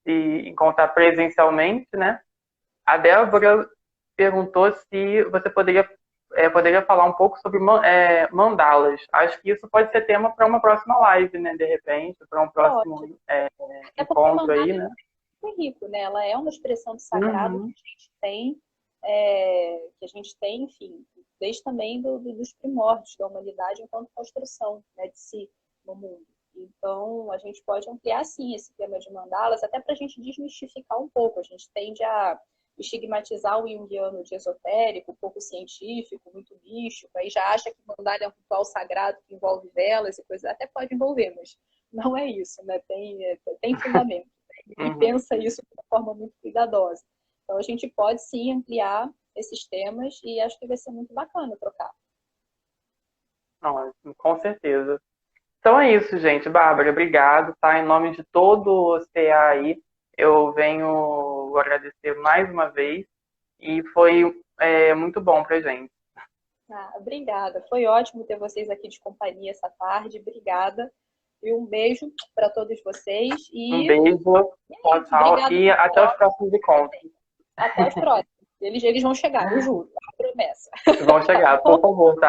se encontrar presencialmente, né? A Débora perguntou se você poderia falar um pouco sobre mandalas. Acho que isso pode ser tema para uma próxima live, né? De repente, para um próximo encontro aí, né? É muito rico, né? Ela é uma expressão de sagrado que a gente tem, enfim, desde também dos primórdios da humanidade enquanto construção, né, de si no mundo. Então, a gente pode ampliar, sim, esse tema de mandalas, até para a gente desmistificar um pouco. A gente tende a estigmatizar o junguiano de esotérico, pouco científico, muito místico, aí já acha que mandala é um ritual sagrado que envolve velas e coisas, até pode envolver, mas não é isso, né? Tem fundamento, né? E pensa isso de uma forma muito cuidadosa. Então, a gente pode, sim, ampliar esses temas e acho que vai ser muito bacana trocar. Não, com certeza. Então é isso, gente. Bárbara, obrigado, tá? Em nome de todo o CA aí, eu venho agradecer mais uma vez e foi muito bom pra gente. Obrigada. Foi ótimo ter vocês aqui de companhia essa tarde. Obrigada. E um beijo para todos vocês. Um beijo, tchau. E até os próximos encontros. Até os próximos. Eles vão chegar, eu juro. É uma promessa. Vão chegar, por favor, tá?